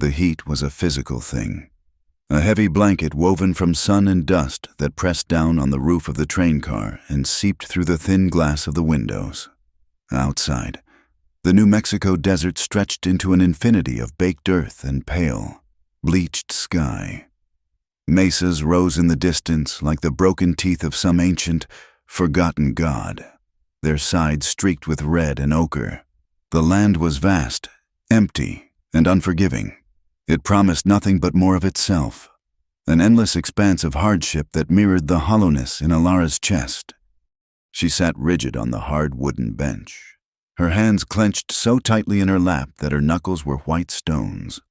The heat was a physical thing. A heavy blanket woven from sun and dust that pressed down on the roof of the train car and seeped through the thin glass of the windows. Outside, the New Mexico desert stretched into an infinity of baked earth and pale, bleached sky. Mesas rose in the distance like the broken teeth of some ancient, forgotten god, their sides streaked with red and ochre. The land was vast, empty, and unforgiving. It promised nothing but more of itself, an endless expanse of hardship that mirrored the hollowness in Alara's chest. She sat rigid on the hard wooden bench, her hands clenched so tightly in her lap that her knuckles were white stones.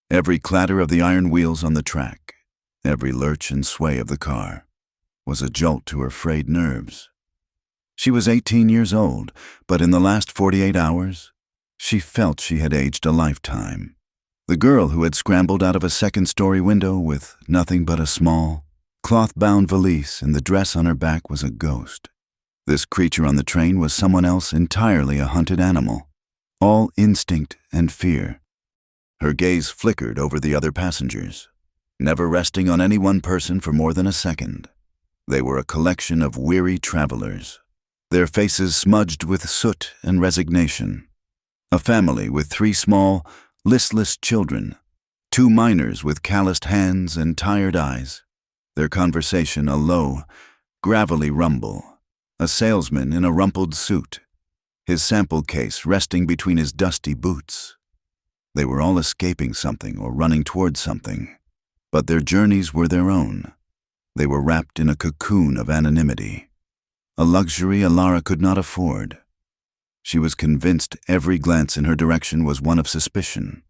Every clatter of the iron wheels on the track, every lurch and sway of the car, was a jolt to her frayed nerves. She was 18 years old, but in the last 48 hours, she felt she had aged a lifetime. The girl who had scrambled out of a second-story window with nothing but a small, cloth-bound valise and the dress on her back was a ghost. This creature on the train was someone else entirely, a hunted animal, all instinct and fear. Her gaze flickered over the other passengers, never resting on any one person for more than a second. They were a collection of weary travelers, their faces smudged with soot and resignation. A family with 3 small, listless children, 2 minors with calloused hands and tired eyes, their conversation a low, gravelly rumble, a salesman in a rumpled suit, his sample case resting between his dusty boots. They were all escaping something or running towards something, but their journeys were their own. They were wrapped in a cocoon of anonymity, a luxury Alara could not afford. She was convinced every glance in her direction was one of suspicion,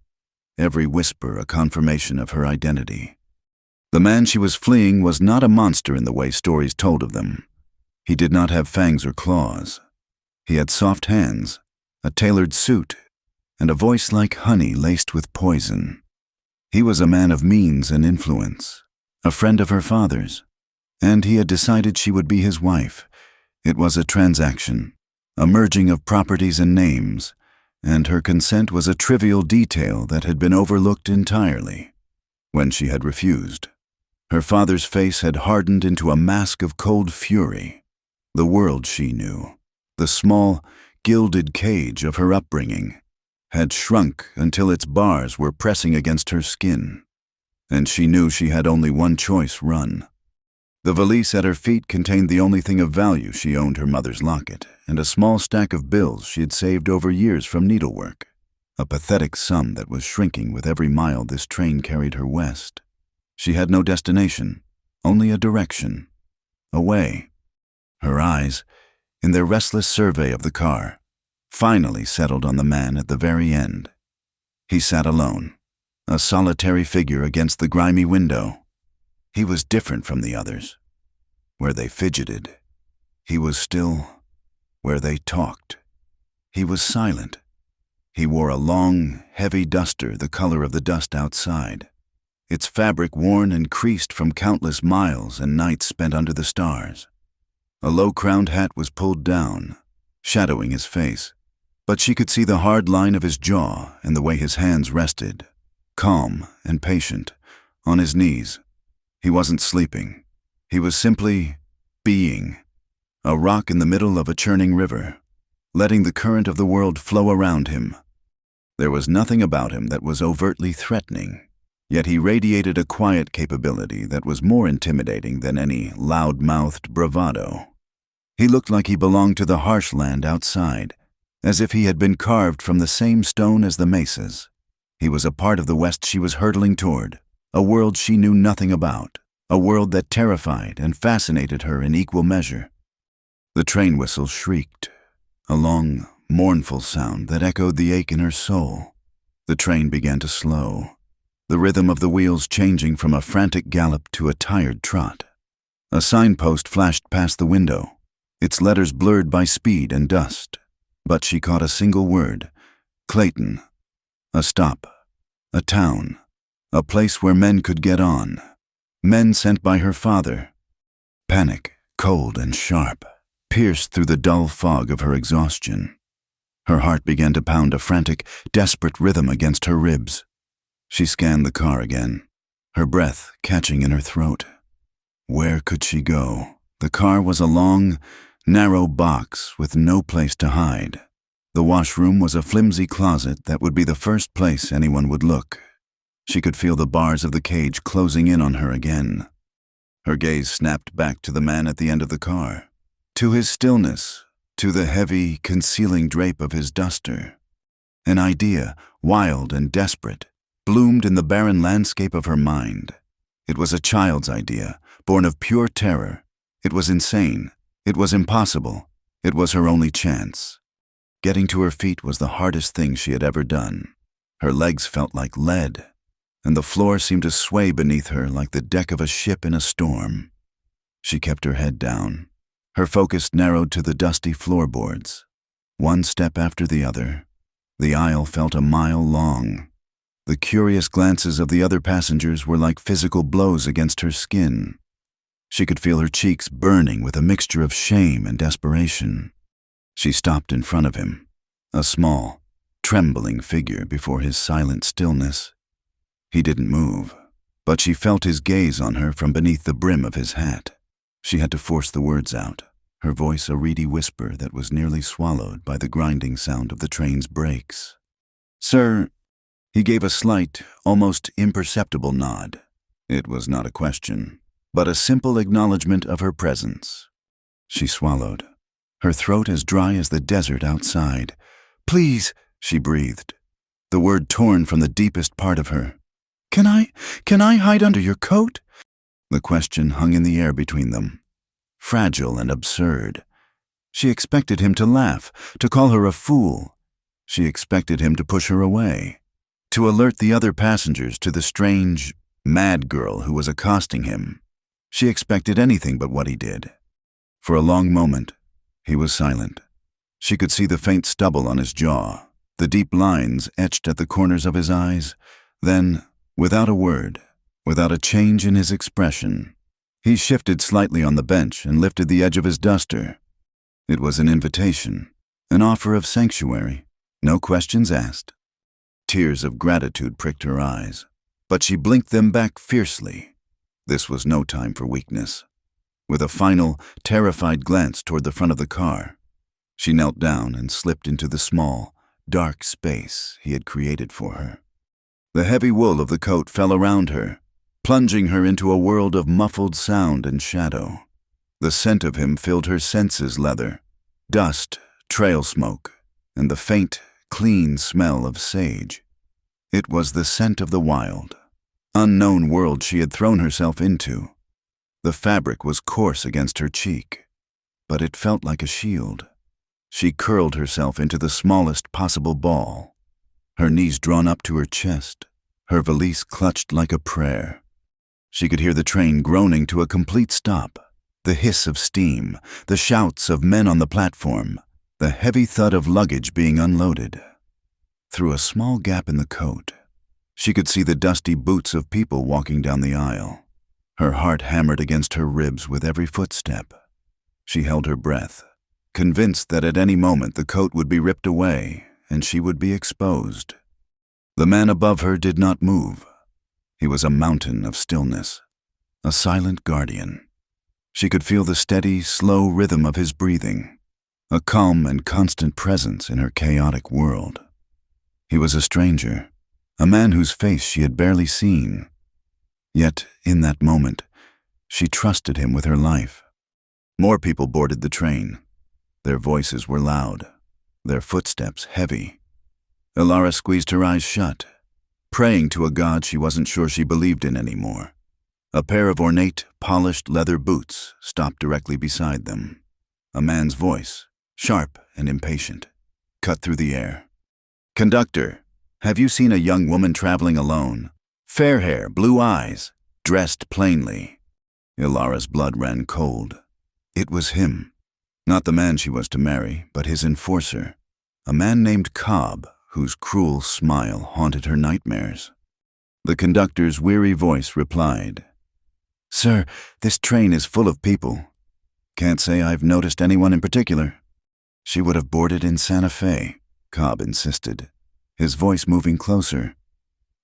every whisper a confirmation of her identity. The man she was fleeing was not a monster in the way stories told of them. He did not have fangs or claws. He had soft hands, a tailored suit, and a voice like honey laced with poison. He was a man of means and influence, a friend of her father's, and he had decided she would be his wife. It was a transaction, a merging of properties and names, and her consent was a trivial detail that had been overlooked entirely. When she had refused, her father's face had hardened into a mask of cold fury. The world she knew, the small, gilded cage of her upbringing, had shrunk until its bars were pressing against her skin, and she knew she had only one choice: run. The valise at her feet contained the only thing of value. She owned her mother's locket and a small stack of bills she had saved over years from needlework, a pathetic sum that was shrinking with every mile this train carried her west. She had no destination, only a direction, a way. Her eyes, in their restless survey of the car, finally settled on the man at the very end. He sat alone, a solitary figure against the grimy window. He was different from the others. Where they fidgeted, he was still. Where they talked, he was silent. He wore a long, heavy duster the color of the dust outside, its fabric worn and creased from countless miles and nights spent under the stars. A low-crowned hat was pulled down, shadowing his face, but she could see the hard line of his jaw and the way his hands rested, calm and patient, on his knees. He wasn't sleeping. He was simply being, a rock in the middle of a churning river, letting the current of the world flow around him. There was nothing about him that was overtly threatening, yet he radiated a quiet capability that was more intimidating than any loud-mouthed bravado. He looked like he belonged to the harsh land outside, as if he had been carved from the same stone as the mesas. He was a part of the West she was hurtling toward, a world she knew nothing about, a world that terrified and fascinated her in equal measure. The train whistle shrieked, a long, mournful sound that echoed the ache in her soul. The train began to slow, the rhythm of the wheels changing from a frantic gallop to a tired trot. A signpost flashed past the window, its letters blurred by speed and dust, but she caught a single word: Clayton. A stop, a town, a place where men could get on, men sent by her father. Panic, cold and sharp, pierced through the dull fog of her exhaustion. Her heart began to pound a frantic, desperate rhythm against her ribs. She scanned the car again, her breath catching in her throat. Where could she go? The car was a long, narrow box with no place to hide. The washroom was a flimsy closet that would be the first place anyone would look. She could feel the bars of the cage closing in on her again. Her gaze snapped back to the man at the end of the car, to his stillness, to the heavy, concealing drape of his duster. An idea, wild and desperate, bloomed in the barren landscape of her mind. It was a child's idea, born of pure terror. It was insane. It was impossible. It was her only chance. Getting to her feet was the hardest thing she had ever done. Her legs felt like lead, and the floor seemed to sway beneath her like the deck of a ship in a storm. She kept her head down. Her focus narrowed to the dusty floorboards. One step after the other, the aisle felt a mile long. The curious glances of the other passengers were like physical blows against her skin. She could feel her cheeks burning with a mixture of shame and desperation. She stopped in front of him, a small, trembling figure before his silent stillness. He didn't move, but she felt his gaze on her from beneath the brim of his hat. She had to force the words out, her voice a reedy whisper that was nearly swallowed by the grinding sound of the train's brakes. "Sir," he gave a slight, almost imperceptible nod. It was not a question, but a simple acknowledgement of her presence. She swallowed, her throat as dry as the desert outside. "Please," she breathed, the word torn from the deepest part of her. Can I hide under your coat?" The question hung in the air between them, fragile and absurd. She expected him to laugh, to call her a fool. She expected him to push her away, to alert the other passengers to the strange, mad girl who was accosting him. She expected anything but what he did. For a long moment, he was silent. She could see the faint stubble on his jaw, the deep lines etched at the corners of his eyes. Then, without a word, without a change in his expression, he shifted slightly on the bench and lifted the edge of his duster. It was an invitation, an offer of sanctuary, no questions asked. Tears of gratitude pricked her eyes, but she blinked them back fiercely. This was no time for weakness. With a final, terrified glance toward the front of the car, she knelt down and slipped into the small, dark space he had created for her. The heavy wool of the coat fell around her, plunging her into a world of muffled sound and shadow. The scent of him filled her senses leather, dust, trail smoke, and the faint, clean smell of sage. It was the scent of the wild, unknown world she had thrown herself into. The fabric was coarse against her cheek, but it felt like a shield. She curled herself into the smallest possible ball, her knees drawn up to her chest, her valise clutched like a prayer. She could hear the train groaning to a complete stop, the hiss of steam, the shouts of men on the platform, the heavy thud of luggage being unloaded. Through a small gap in the coat, she could see the dusty boots of people walking down the aisle. Her heart hammered against her ribs with every footstep. She held her breath, convinced that at any moment the coat would be ripped away and she would be exposed. The man above her did not move. He was a mountain of stillness, a silent guardian. She could feel the steady, slow rhythm of his breathing, a calm and constant presence in her chaotic world. He was a stranger, a man whose face she had barely seen. Yet, in that moment, she trusted him with her life. More people boarded the train. Their voices were loud, their footsteps heavy. Ilara squeezed her eyes shut, praying to a god she wasn't sure she believed in anymore. A pair of ornate, polished leather boots stopped directly beside them. A man's voice, sharp and impatient, cut through the air. "Conductor, have you seen a young woman traveling alone? Fair hair, blue eyes, dressed plainly." Ilara's blood ran cold. It was him. Not the man she was to marry, but his enforcer, a man named Cobb, whose cruel smile haunted her nightmares. The conductor's weary voice replied, "Sir, this train is full of people. Can't say I've noticed anyone in particular." "She would have boarded in Santa Fe," Cobb insisted, his voice moving closer.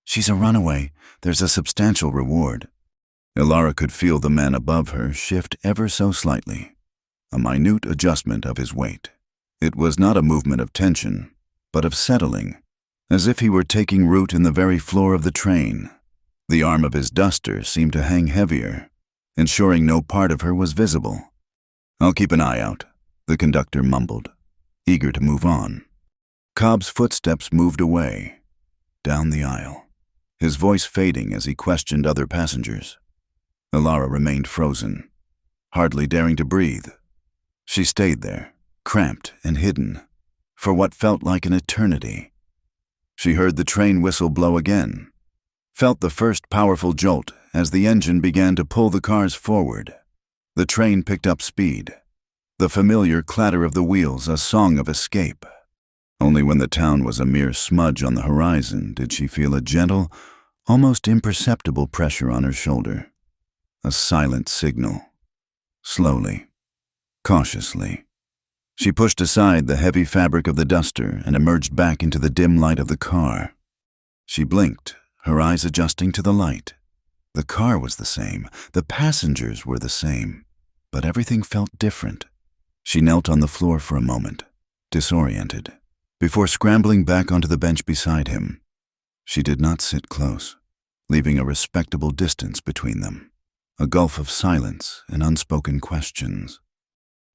"She's a runaway. There's a substantial reward." Ilara could feel the man above her shift ever so slightly, a minute adjustment of his weight. It was not a movement of tension, but of settling, as if he were taking root in the very floor of the train. The arm of his duster seemed to hang heavier, ensuring no part of her was visible. "I'll keep an eye out," the conductor mumbled, eager to move on. Cobb's footsteps moved away, down the aisle, his voice fading as he questioned other passengers. Ilara remained frozen, hardly daring to breathe. She stayed there, cramped and hidden, for what felt like an eternity. She heard the train whistle blow again, felt the first powerful jolt as the engine began to pull the cars forward. The train picked up speed, the familiar clatter of the wheels a song of escape. Only when the town was a mere smudge on the horizon did she feel a gentle, almost imperceptible pressure on her shoulder. A silent signal. Slowly, cautiously, she pushed aside the heavy fabric of the duster and emerged back into the dim light of the car. She blinked, her eyes adjusting to the light. The car was the same, the passengers were the same, but everything felt different. She knelt on the floor for a moment, disoriented, before scrambling back onto the bench beside him. She did not sit close, leaving a respectable distance between them, a gulf of silence and unspoken questions.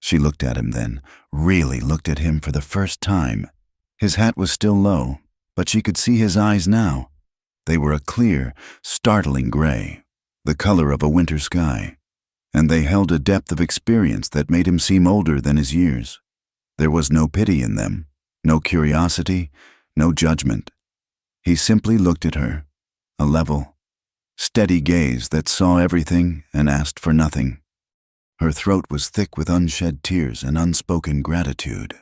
She looked at him then, really looked at him for the first time. His hat was still low, but she could see his eyes now. They were a clear, startling gray, the color of a winter sky, and they held a depth of experience that made him seem older than his years. There was no pity in them, no curiosity, no judgment. He simply looked at her, a level, steady gaze that saw everything and asked for nothing. Her throat was thick with unshed tears and unspoken gratitude.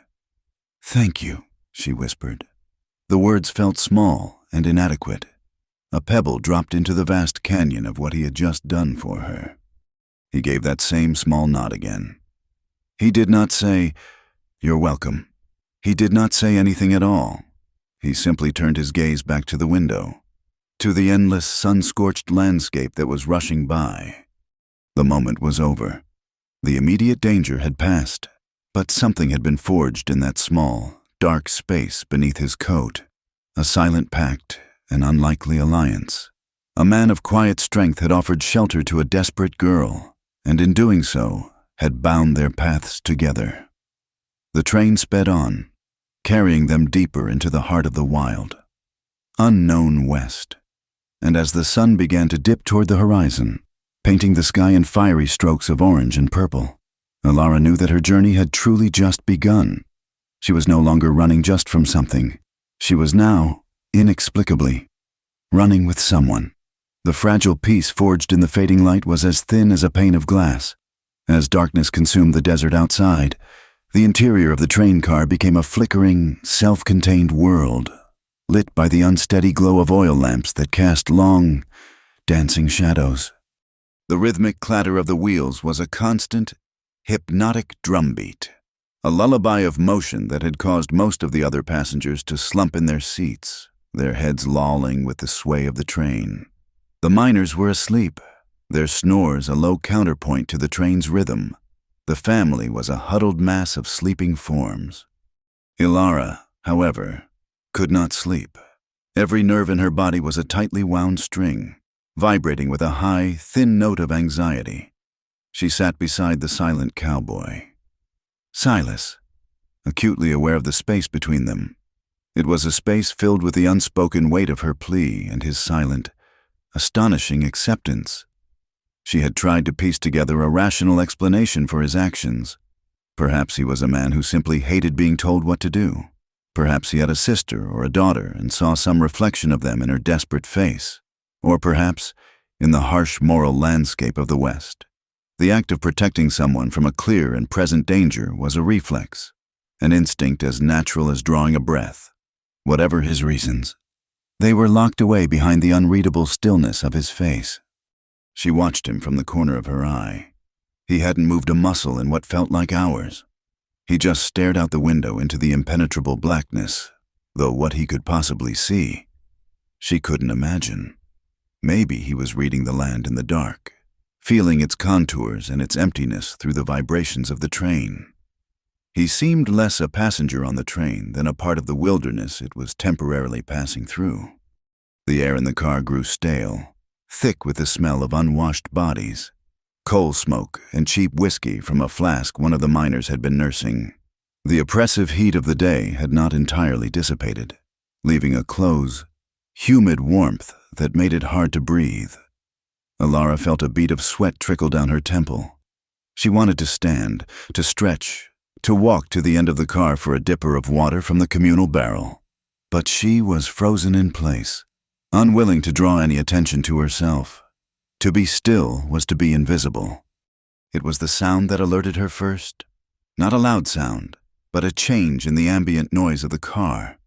"Thank you," she whispered. The words felt small and inadequate, a pebble dropped into the vast canyon of what he had just done for her. He gave that same small nod again. He did not say, "You're welcome." He did not say anything at all. He simply turned his gaze back to the window, to the endless sun-scorched landscape that was rushing by. The moment was over. The immediate danger had passed, but something had been forged in that small, dark space beneath his coat, a silent pact, an unlikely alliance. A man of quiet strength had offered shelter to a desperate girl, and in doing so, had bound their paths together. The train sped on, carrying them deeper into the heart of the wild, unknown west. And as the sun began to dip toward the horizon, painting the sky in fiery strokes of orange and purple, Ilara knew that her journey had truly just begun. She was no longer running just from something. She was now, inexplicably, running with someone. The fragile peace forged in the fading light was as thin as a pane of glass. As darkness consumed the desert outside, the interior of the train car became a flickering, self-contained world, lit by the unsteady glow of oil lamps that cast long, dancing shadows. The rhythmic clatter of the wheels was a constant, hypnotic drumbeat, a lullaby of motion that had caused most of the other passengers to slump in their seats, their heads lolling with the sway of the train. The miners were asleep, their snores a low counterpoint to the train's rhythm. The family was a huddled mass of sleeping forms. Ilara, however, could not sleep. Every nerve in her body was a tightly wound string, vibrating with a high, thin note of anxiety. She sat beside the silent cowboy. Silas, acutely aware of the space between them. It was a space filled with the unspoken weight of her plea and his silent, astonishing acceptance. She had tried to piece together a rational explanation for his actions. Perhaps he was a man who simply hated being told what to do. Perhaps he had a sister or a daughter and saw some reflection of them in her desperate face. Or perhaps, in the harsh moral landscape of the West, the act of protecting someone from a clear and present danger was a reflex, an instinct as natural as drawing a breath. Whatever his reasons, they were locked away behind the unreadable stillness of his face. She watched him from the corner of her eye. He hadn't moved a muscle in what felt like hours. He just stared out the window into the impenetrable blackness, though what he could possibly see. She couldn't imagine. Maybe he was reading the land in the dark, feeling its contours and its emptiness through the vibrations of the train. He seemed less a passenger on the train than a part of the wilderness it was temporarily passing through. The air in the car grew stale, thick with the smell of unwashed bodies, coal smoke and cheap whiskey from a flask one of the miners had been nursing. The oppressive heat of the day had not entirely dissipated, leaving a close, humid warmth that made it hard to breathe. Alara felt a bead of sweat trickle down her temple. She wanted to stand, to stretch, to walk to the end of the car for a dipper of water from the communal barrel. But she was frozen in place, unwilling to draw any attention to herself. To be still was to be invisible. It was the sound that alerted her first. Not a loud sound, but a change in the ambient noise of the car.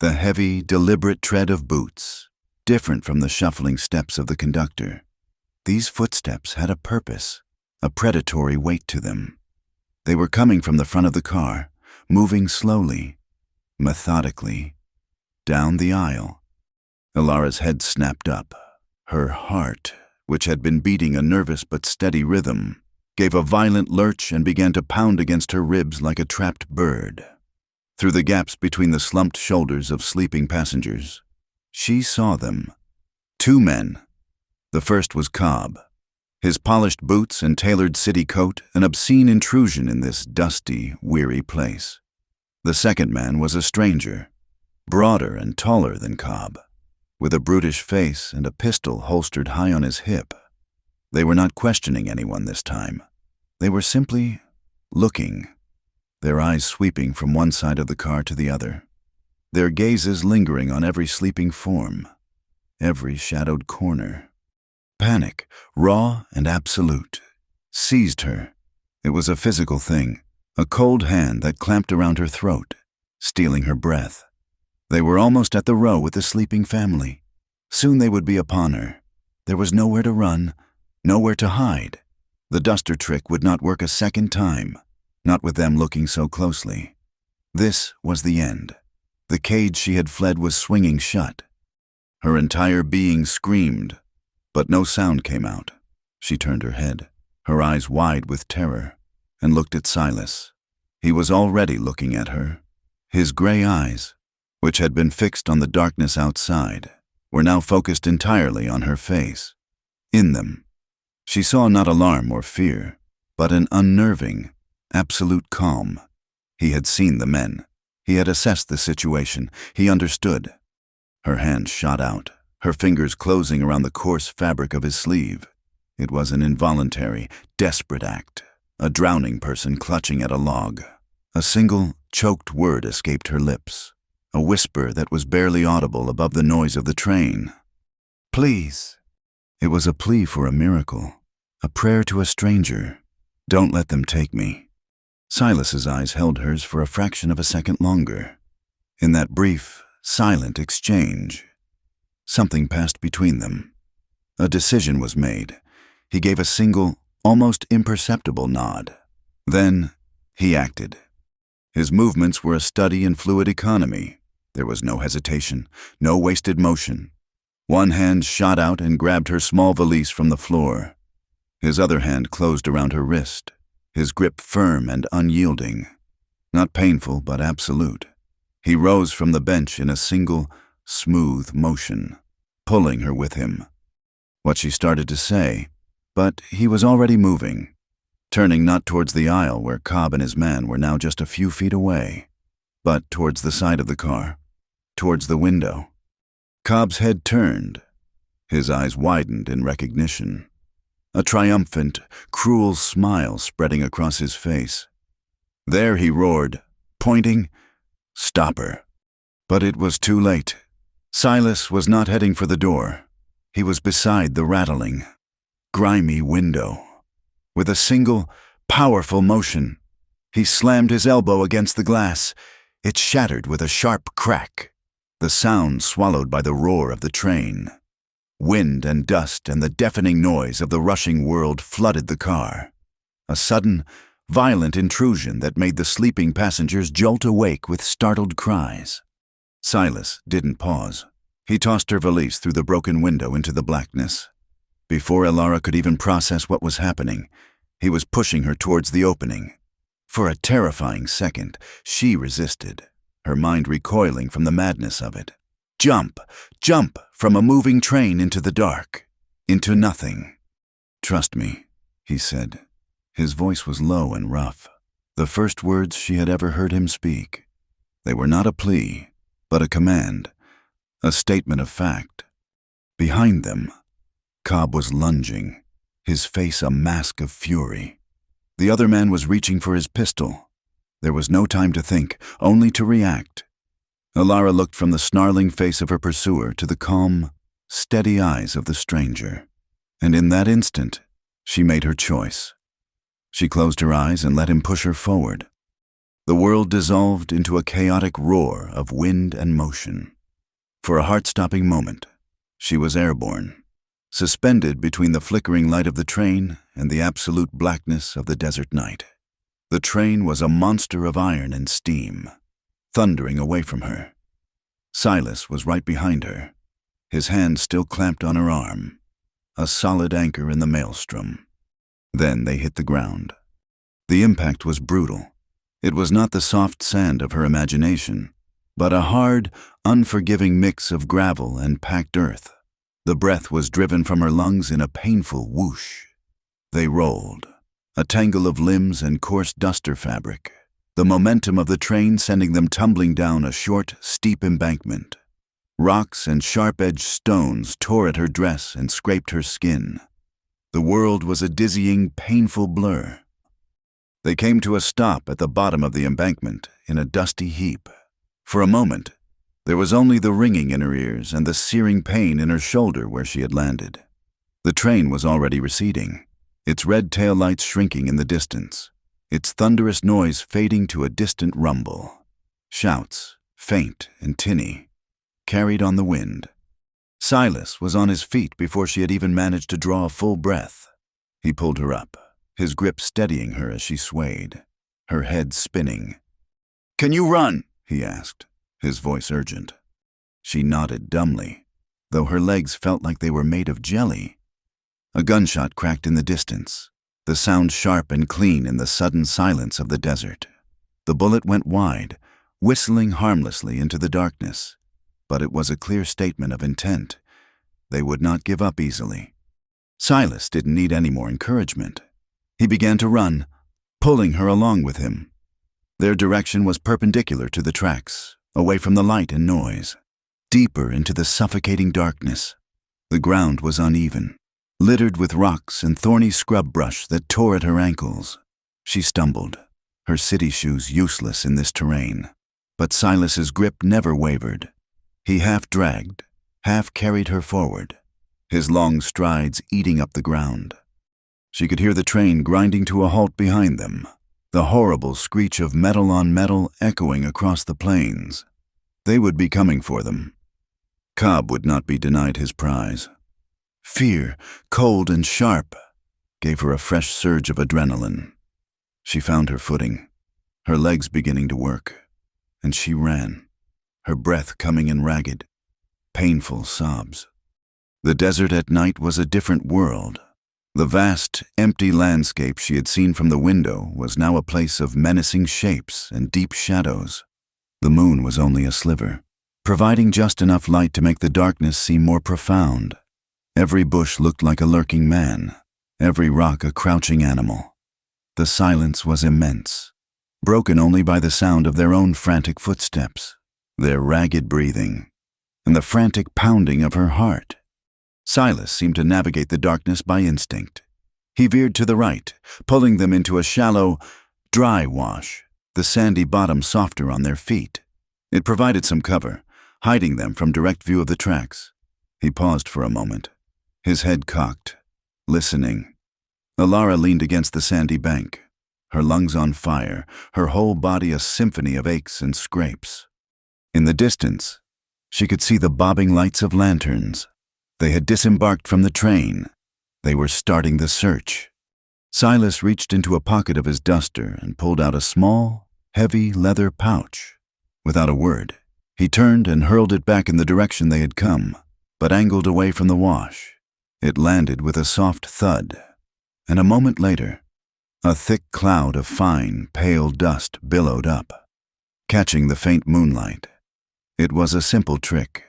The heavy, deliberate tread of boots, different from the shuffling steps of the conductor. These footsteps had a purpose, a predatory weight to them. They were coming from the front of the car, moving slowly, methodically, down the aisle. Alara's head snapped up. Her heart, which had been beating a nervous but steady rhythm, gave a violent lurch and began to pound against her ribs like a trapped bird. Through the gaps between the slumped shoulders of sleeping passengers, she saw them. 2 men. The first was Cobb. His polished boots and tailored city coat an obscene intrusion in this dusty, weary place. The second man was a stranger, broader and taller than Cobb, with a brutish face and a pistol holstered high on his hip. They were not questioning anyone this time. They were simply looking, their eyes sweeping from one side of the car to the other, their gazes lingering on every sleeping form, every shadowed corner. Panic, raw and absolute, seized her. It was a physical thing, a cold hand that clamped around her throat, stealing her breath. They were almost at the row with the sleeping family. Soon they would be upon her. There was nowhere to run, nowhere to hide. The duster trick would not work a second time, not with them looking so closely. This was the end. The cage she had fled was swinging shut. Her entire being screamed, but no sound came out. She turned her head, her eyes wide with terror, and looked at Silas. He was already looking at her. His gray eyes, which had been fixed on the darkness outside, were now focused entirely on her face. In them, she saw not alarm or fear, but an unnerving, absolute calm. He had seen the men. He had assessed the situation. He understood. Her hand shot out, her fingers closing around the coarse fabric of his sleeve. It was an involuntary, desperate act, a drowning person clutching at a log. A single, choked word escaped her lips, a whisper that was barely audible above the noise of the train. "Please." It was a plea for a miracle, a prayer to a stranger. "Don't let them take me." Silas's eyes held hers for a fraction of a second longer. In that brief, silent exchange, something passed between them. A decision was made. He gave a single, almost imperceptible nod. Then he acted. His movements were a study in fluid economy. There was no hesitation, no wasted motion. One hand shot out and grabbed her small valise from the floor. His other hand closed around her wrist, his grip firm and unyielding. Not painful, but absolute. He rose from the bench in a single, smooth motion, pulling her with him. What she started to say, but he was already moving, turning not towards the aisle where Cobb and his man were now just a few feet away, but towards the side of the car, towards the window. Cobb's head turned. His eyes widened in recognition. A triumphant, cruel smile spreading across his face. There he roared, pointing, "Stop her." But it was too late. Silas was not heading for the door. He was beside the rattling, grimy window. With a single, powerful motion, he slammed his elbow against the glass. It shattered with a sharp crack, the sound swallowed by the roar of the train. Wind and dust and the deafening noise of the rushing world flooded the car. A sudden, violent intrusion that made the sleeping passengers jolt awake with startled cries. Silas didn't pause. He tossed her valise through the broken window into the blackness. Before Elara could even process what was happening, he was pushing her towards the opening. For a terrifying second, she resisted, her mind recoiling from the madness of it. Jump! Jump! From a moving train into the dark. Into nothing. "Trust me," he said. His voice was low and rough, the first words she had ever heard him speak. They were not a plea, but a command, a statement of fact. Behind them, Cobb was lunging, his face a mask of fury. The other man was reaching for his pistol. There was no time to think, only to react. Elara looked from the snarling face of her pursuer to the calm, steady eyes of the stranger. And in that instant, she made her choice. She closed her eyes and let him push her forward. The world dissolved into a chaotic roar of wind and motion. For a heart-stopping moment, she was airborne, suspended between the flickering light of the train and the absolute blackness of the desert night. The train was a monster of iron and steam, thundering away from her. Silas was right behind her, his hand still clamped on her arm, a solid anchor in the maelstrom. Then they hit the ground. The impact was brutal. It was not the soft sand of her imagination, but a hard, unforgiving mix of gravel and packed earth. The breath was driven from her lungs in a painful whoosh. They rolled, a tangle of limbs and coarse duster fabric, the momentum of the train sending them tumbling down a short, steep embankment. Rocks and sharp-edged stones tore at her dress and scraped her skin. The world was a dizzying, painful blur. They came to a stop at the bottom of the embankment in a dusty heap. For a moment, there was only the ringing in her ears and the searing pain in her shoulder where she had landed. The train was already receding, its red taillights shrinking in the distance, its thunderous noise fading to a distant rumble. Shouts, faint and tinny, carried on the wind. Silas was on his feet before she had even managed to draw a full breath. He pulled her up, his grip steadying her as she swayed, her head spinning. "Can you run?" he asked, his voice urgent. She nodded dumbly, though her legs felt like they were made of jelly. A gunshot cracked in the distance, the sound sharp and clean in the sudden silence of the desert. The bullet went wide, whistling harmlessly into the darkness, but it was a clear statement of intent. They would not give up easily. Silas didn't need any more encouragement. He began to run, pulling her along with him. Their direction was perpendicular to the tracks, away from the light and noise, deeper into the suffocating darkness. The ground was uneven, littered with rocks and thorny scrub brush that tore at her ankles. She stumbled, her city shoes useless in this terrain. But Silas's grip never wavered. He half dragged, half carried her forward, his long strides eating up the ground. She could hear the train grinding to a halt behind them, the horrible screech of metal on metal echoing across the plains. They would be coming for them. Cobb would not be denied his prize. Fear, cold and sharp, gave her a fresh surge of adrenaline. She found her footing, her legs beginning to work, and she ran, her breath coming in ragged, painful sobs. The desert at night was a different world. The vast, empty landscape she had seen from the window was now a place of menacing shapes and deep shadows. The moon was only a sliver, providing just enough light to make the darkness seem more profound. Every bush looked like a lurking man, every rock a crouching animal. The silence was immense, broken only by the sound of their own frantic footsteps, their ragged breathing, and the frantic pounding of her heart. Silas seemed to navigate the darkness by instinct. He veered to the right, pulling them into a shallow, dry wash, the sandy bottom softer on their feet. It provided some cover, hiding them from direct view of the tracks. He paused for a moment, his head cocked, listening. Elara leaned against the sandy bank, her lungs on fire, her whole body a symphony of aches and scrapes. In the distance, she could see the bobbing lights of lanterns. They had disembarked from the train. They were starting the search. Silas reached into a pocket of his duster and pulled out a small, heavy leather pouch. Without a word, He turned and hurled it back in the direction they had come, but angled away from the wash. It landed with a soft thud, and a moment later, a thick cloud of fine, pale dust billowed up, catching the faint moonlight. It was a simple trick,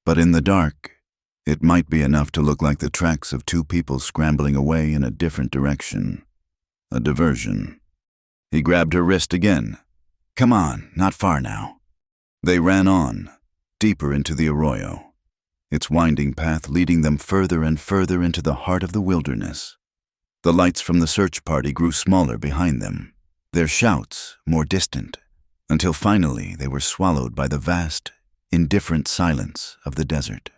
but in the dark, it might be enough to look like the tracks of two people scrambling away in a different direction. A diversion. He grabbed her wrist again. "Come on, not far now." They ran on, deeper into the arroyo, its winding path leading them further and further into the heart of the wilderness. The lights from the search party grew smaller behind them, their shouts more distant, until finally they were swallowed by the vast, indifferent silence of the desert.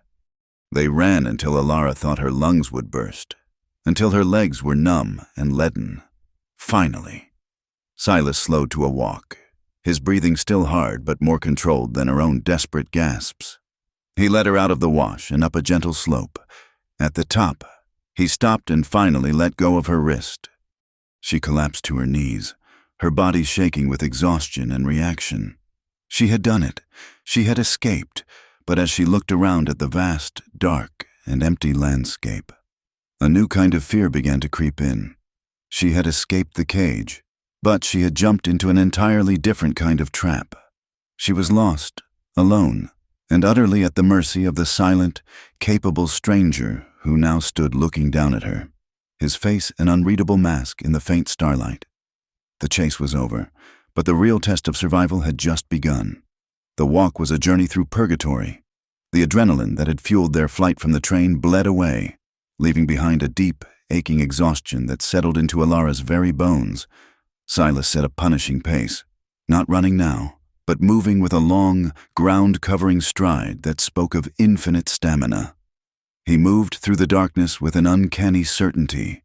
They ran until Alara thought her lungs would burst, until her legs were numb and leaden. Finally, Silas slowed to a walk, his breathing still hard but more controlled than her own desperate gasps. He led her out of the wash and up a gentle slope. At the top, he stopped and finally let go of her wrist. She collapsed to her knees, her body shaking with exhaustion and reaction. She had done it. She had escaped, but as she looked around at the vast, dark, and empty landscape, a new kind of fear began to creep in. She had escaped the cage, but she had jumped into an entirely different kind of trap. She was lost, alone, and utterly at the mercy of the silent, capable stranger who now stood looking down at her, his face an unreadable mask in the faint starlight. The chase was over, but the real test of survival had just begun. The walk was a journey through purgatory. The adrenaline that had fueled their flight from the train bled away, leaving behind a deep, aching exhaustion that settled into Alara's very bones. Silas set a punishing pace, not running now, but moving with a long, ground-covering stride that spoke of infinite stamina. He moved through the darkness with an uncanny certainty,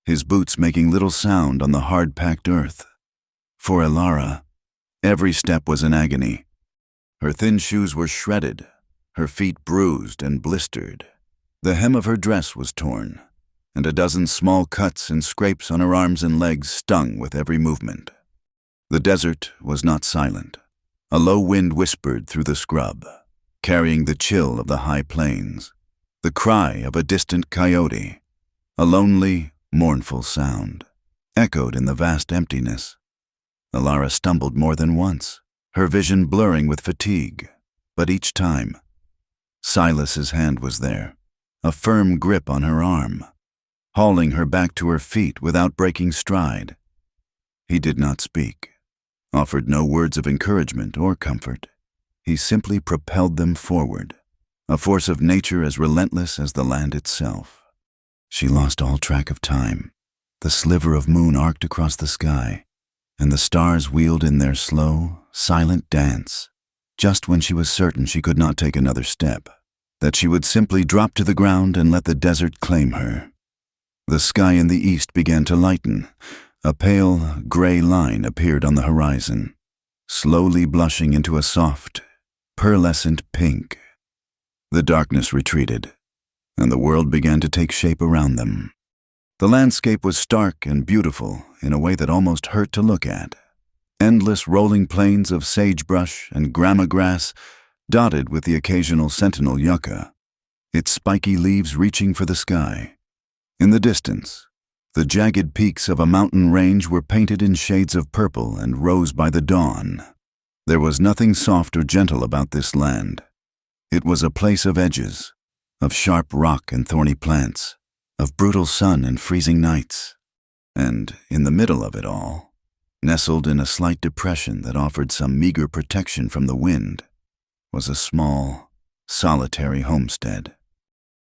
his boots making little sound on the hard-packed earth. For Alara, every step was an agony. Her thin shoes were shredded, her feet bruised and blistered. The hem of her dress was torn, and a dozen small cuts and scrapes on her arms and legs stung with every movement. The desert was not silent. A low wind whispered through the scrub, carrying the chill of the high plains, the cry of a distant coyote, a lonely, mournful sound, echoed in the vast emptiness. Alara stumbled more than once, her vision blurring with fatigue, but each time, Silas's hand was there, a firm grip on her arm, hauling her back to her feet without breaking stride. He did not speak, offered no words of encouragement or comfort. He simply propelled them forward, a force of nature as relentless as the land itself. She lost all track of time. The sliver of moon arced across the sky, and the stars wheeled in their slow, silent dance, just when she was certain she could not take another step, that she would simply drop to the ground and let the desert claim her. The sky in the east began to lighten. A pale, gray line appeared on the horizon, slowly blushing into a soft, pearlescent pink. The darkness retreated, and the world began to take shape around them. The landscape was stark and beautiful in a way that almost hurt to look at. Endless rolling plains of sagebrush and grama grass, dotted with the occasional sentinel yucca, its spiky leaves reaching for the sky. In the distance, the jagged peaks of a mountain range were painted in shades of purple and rose by the dawn. There was nothing soft or gentle about this land. It was a place of edges, of sharp rock and thorny plants, of brutal sun and freezing nights. And in the middle of it all, nestled in a slight depression that offered some meager protection from the wind, was a small, solitary homestead.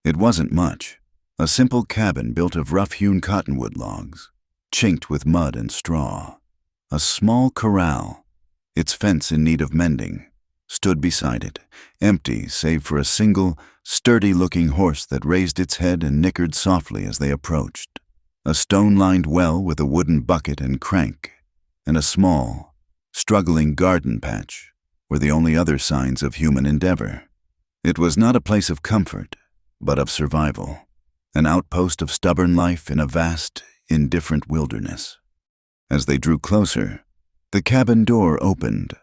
It wasn't much. A simple cabin built of rough-hewn cottonwood logs, chinked with mud and straw. A small corral, its fence in need of mending, stood beside it, empty save for a single, sturdy-looking horse that raised its head and nickered softly as they approached. A stone-lined well with a wooden bucket and crank, and a small, struggling garden patch were the only other signs of human endeavor. It was not a place of comfort, but of survival. An outpost of stubborn life in a vast, indifferent wilderness. As they drew closer, the cabin door opened.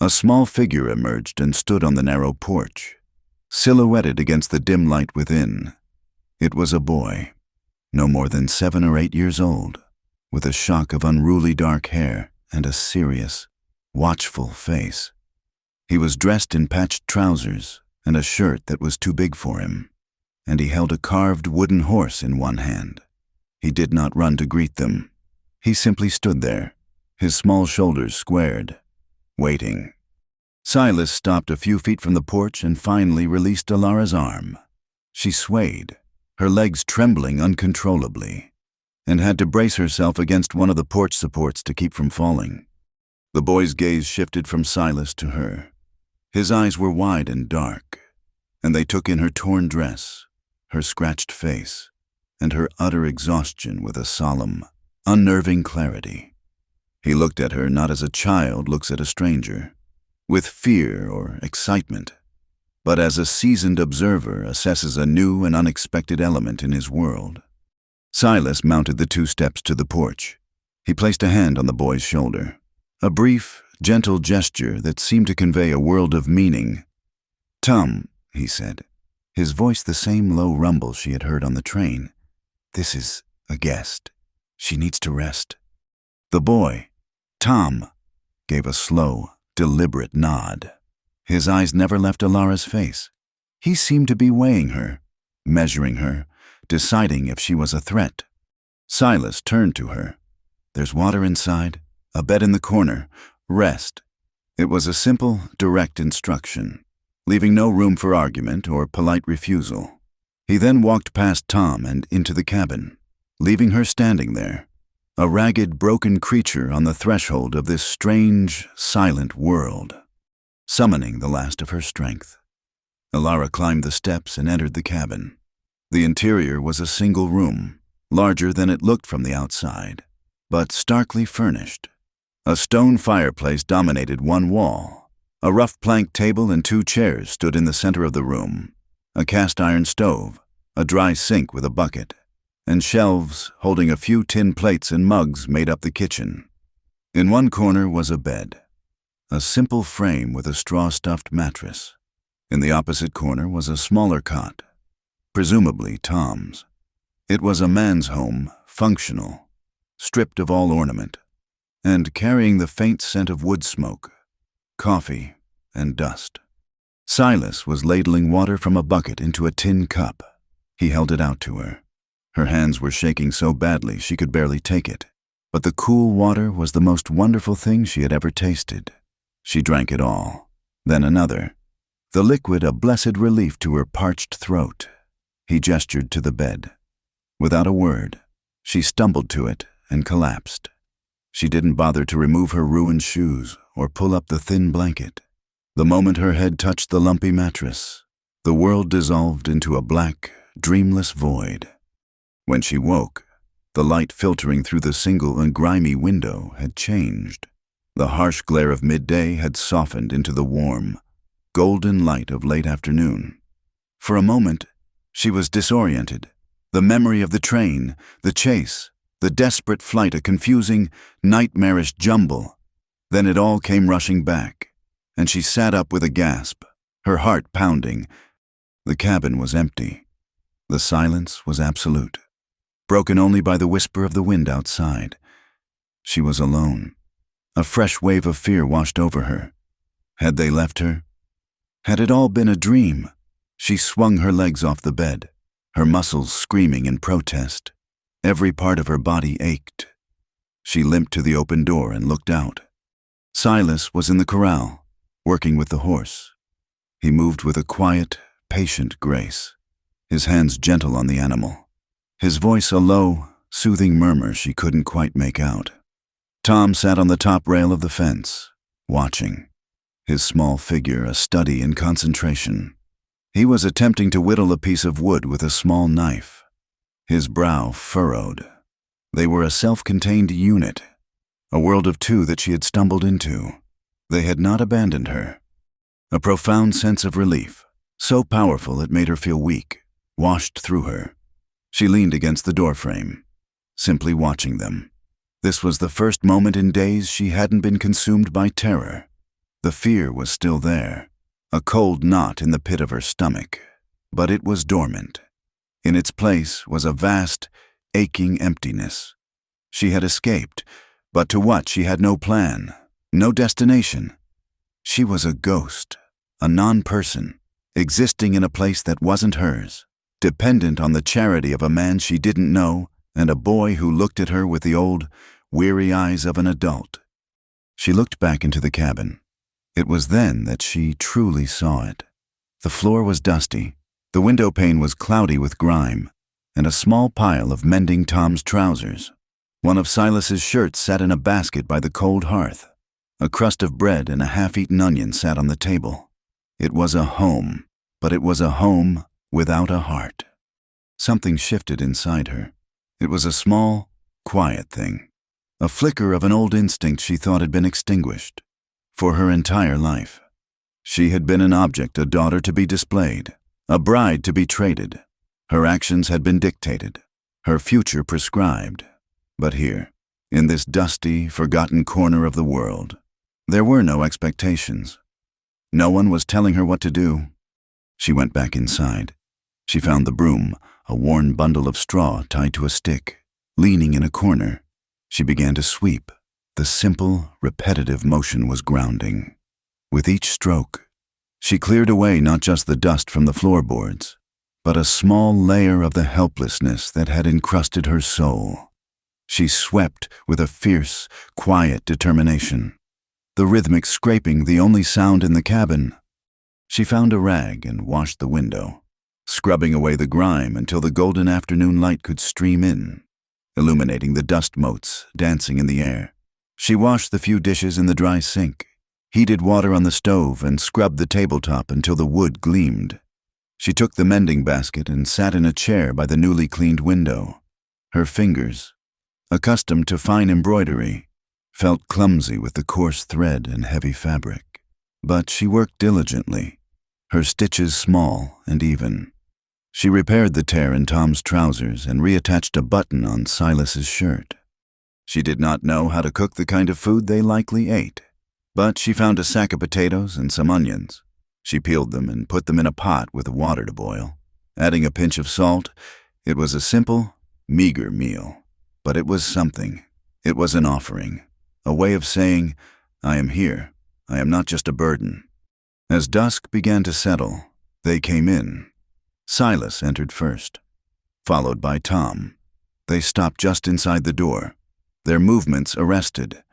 A small figure emerged and stood on the narrow porch, silhouetted against the dim light within. It was a boy, no more than 7 or 8 years old, with a shock of unruly dark hair and a serious, watchful face. He was dressed in patched trousers and a shirt that was too big for him, and he held a carved wooden horse in one hand. He did not run to greet them. He simply stood there, his small shoulders squared, waiting. Silas stopped a few feet from the porch and finally released Alara's arm. She swayed, her legs trembling uncontrollably, and had to brace herself against one of the porch supports to keep from falling. The boy's gaze shifted from Silas to her. His eyes were wide and dark, and they took in her torn dress, her scratched face, and her utter exhaustion with a solemn, unnerving clarity. He looked at her not as a child looks at a stranger, with fear or excitement, but as a seasoned observer assesses a new and unexpected element in his world. Silas mounted the 2 steps to the porch. He placed a hand on the boy's shoulder, a brief, gentle gesture that seemed to convey a world of meaning. "Tom," he said, his voice the same low rumble she had heard on the train. "This is a guest. She needs to rest." The boy, Tom, gave a slow, deliberate nod. His eyes never left Alara's face. He seemed to be weighing her, measuring her, deciding if she was a threat. Silas turned to her. "There's water inside, a bed in the corner. Rest." It was a simple, direct instruction, leaving no room for argument or polite refusal. He then walked past Tom and into the cabin, leaving her standing there, a ragged, broken creature on the threshold of this strange, silent world, summoning the last of her strength. Alara climbed the steps and entered the cabin. The interior was a single room, larger than it looked from the outside, but starkly furnished. A stone fireplace dominated one wall. A rough plank table and 2 chairs stood in the center of the room. A cast-iron stove, a dry sink with a bucket, and shelves holding a few tin plates and mugs made up the kitchen. In one corner was a bed, a simple frame with a straw-stuffed mattress. In the opposite corner was a smaller cot, presumably Tom's. It was a man's home, functional, stripped of all ornament, and carrying the faint scent of wood smoke, coffee, and dust. Silas was ladling water from a bucket into a tin cup. He held it out to her. Her hands were shaking so badly she could barely take it, but the cool water was the most wonderful thing she had ever tasted. She drank it all, then another, the liquid a blessed relief to her parched throat. He gestured to the bed. Without a word, she stumbled to it and collapsed. She didn't bother to remove her ruined shoes or pull up the thin blanket. The moment her head touched the lumpy mattress, the world dissolved into a black, dreamless void. When she woke, the light filtering through the single and grimy window had changed. The harsh glare of midday had softened into the warm, golden light of late afternoon. For a moment, she was disoriented. The memory of the train, the chase, the desperate flight, a confusing, nightmarish jumble. Then it all came rushing back, and she sat up with a gasp, her heart pounding. The cabin was empty. The silence was absolute, broken only by the whisper of the wind outside. She was alone. A fresh wave of fear washed over her. Had they left her? Had it all been a dream? She swung her legs off the bed, her muscles screaming in protest. Every part of her body ached. She limped to the open door and looked out. Silas was in the corral, working with the horse. He moved with a quiet, patient grace, his hands gentle on the animal, his voice a low, soothing murmur she couldn't quite make out. Tom sat on the top rail of the fence, watching, his small figure a study in concentration. He was attempting to whittle a piece of wood with a small knife, his brow furrowed. They were a self-contained unit, a world of 2 that she had stumbled into. They had not abandoned her. A profound sense of relief, so powerful it made her feel weak, washed through her. She leaned against the doorframe, simply watching them. This was the first moment in days she hadn't been consumed by terror. The fear was still there, a cold knot in the pit of her stomach, but it was dormant. In its place was a vast, aching emptiness. She had escaped, but to what she had no plan, no destination. She was a ghost, a non-person, existing in a place that wasn't hers, dependent on the charity of a man she didn't know and a boy who looked at her with the old, weary eyes of an adult. She looked back into the cabin. It was then that she truly saw it. The floor was dusty, the window pane was cloudy with grime, and a small pile of mending Tom's trousers. One of Silas's shirts sat in a basket by the cold hearth. A crust of bread and a half-eaten onion sat on the table. It was a home, but it was a home without a heart. Something shifted inside her. It was a small, quiet thing, a flicker of an old instinct she thought had been extinguished. For her entire life, she had been an object, a daughter to be displayed, a bride to be traded. Her actions had been dictated, her future prescribed. But here, in this dusty, forgotten corner of the world, there were no expectations. No one was telling her what to do. She went back inside. She found the broom, a worn bundle of straw tied to a stick. Leaning in a corner, she began to sweep. The simple, repetitive motion was grounding. With each stroke, she cleared away not just the dust from the floorboards, but a small layer of the helplessness that had encrusted her soul. She swept with a fierce, quiet determination, the rhythmic scraping the only sound in the cabin. She found a rag and washed the window, scrubbing away the grime until the golden afternoon light could stream in, illuminating the dust motes dancing in the air. She washed the few dishes in the dry sink, heated water on the stove, and scrubbed the tabletop until the wood gleamed. She took the mending basket and sat in a chair by the newly cleaned window. Her fingers, accustomed to fine embroidery, felt clumsy with the coarse thread and heavy fabric. But she worked diligently, her stitches small and even. She repaired the tear in Tom's trousers and reattached a button on Silas's shirt. She did not know how to cook the kind of food they likely ate, but she found a sack of potatoes and some onions. She peeled them and put them in a pot with water to boil. Adding a pinch of salt, it was a simple, meager meal. But it was something. It was an offering, a way of saying, I am here. I am not just a burden. As dusk began to settle, they came in. Silas entered first, followed by Tom. They stopped just inside the door, their movements arrested.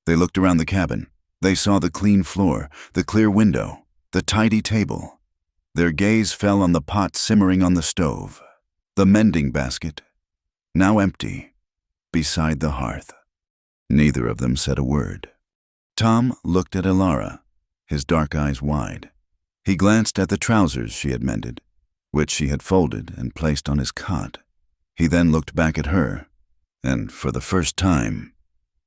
They looked around the cabin. They saw the clean floor, the clear window, the tidy table. Their gaze fell on the pot simmering on the stove, the mending basket, now empty, beside the hearth. Neither of them said a word. Tom looked at Elara, his dark eyes wide. He glanced at the trousers she had mended, which she had folded and placed on his cot. He then looked back at her, and for the first time,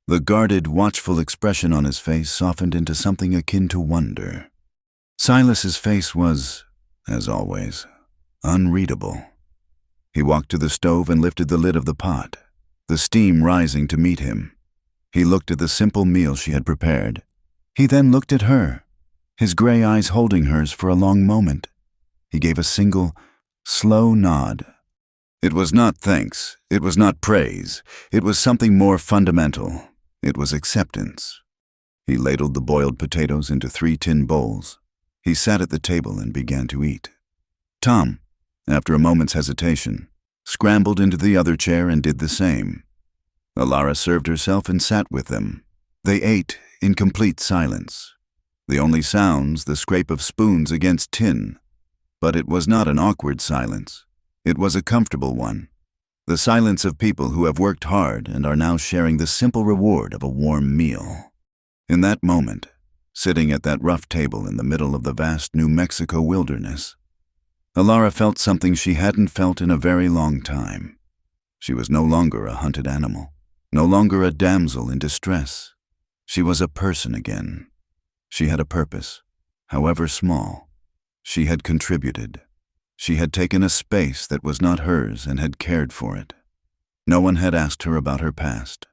the guarded, watchful expression on his face softened into something akin to wonder. Silas's face was, as always, unreadable. He walked to the stove and lifted the lid of the pot, the steam rising to meet him. He looked at the simple meal she had prepared. He then looked at her, his gray eyes holding hers for a long moment. He gave a single, slow nod. It was not thanks, it was not praise, it was something more fundamental. It was acceptance. He ladled the boiled potatoes into 3 tin bowls. He sat at the table and began to eat. Tom, after a moment's hesitation, scrambled into the other chair and did the same. Elara served herself and sat with them. They ate in complete silence. The only sounds, the scrape of spoons against tin. But it was not an awkward silence. It was a comfortable one. The silence of people who have worked hard and are now sharing the simple reward of a warm meal. In that moment, sitting at that rough table in the middle of the vast New Mexico wilderness, Elara felt something she hadn't felt in a very long time. She was no longer a hunted animal, no longer a damsel in distress. She was a person again. She had a purpose, however small. She had contributed. She had taken a space that was not hers and had cared for it. No one had asked her about her past.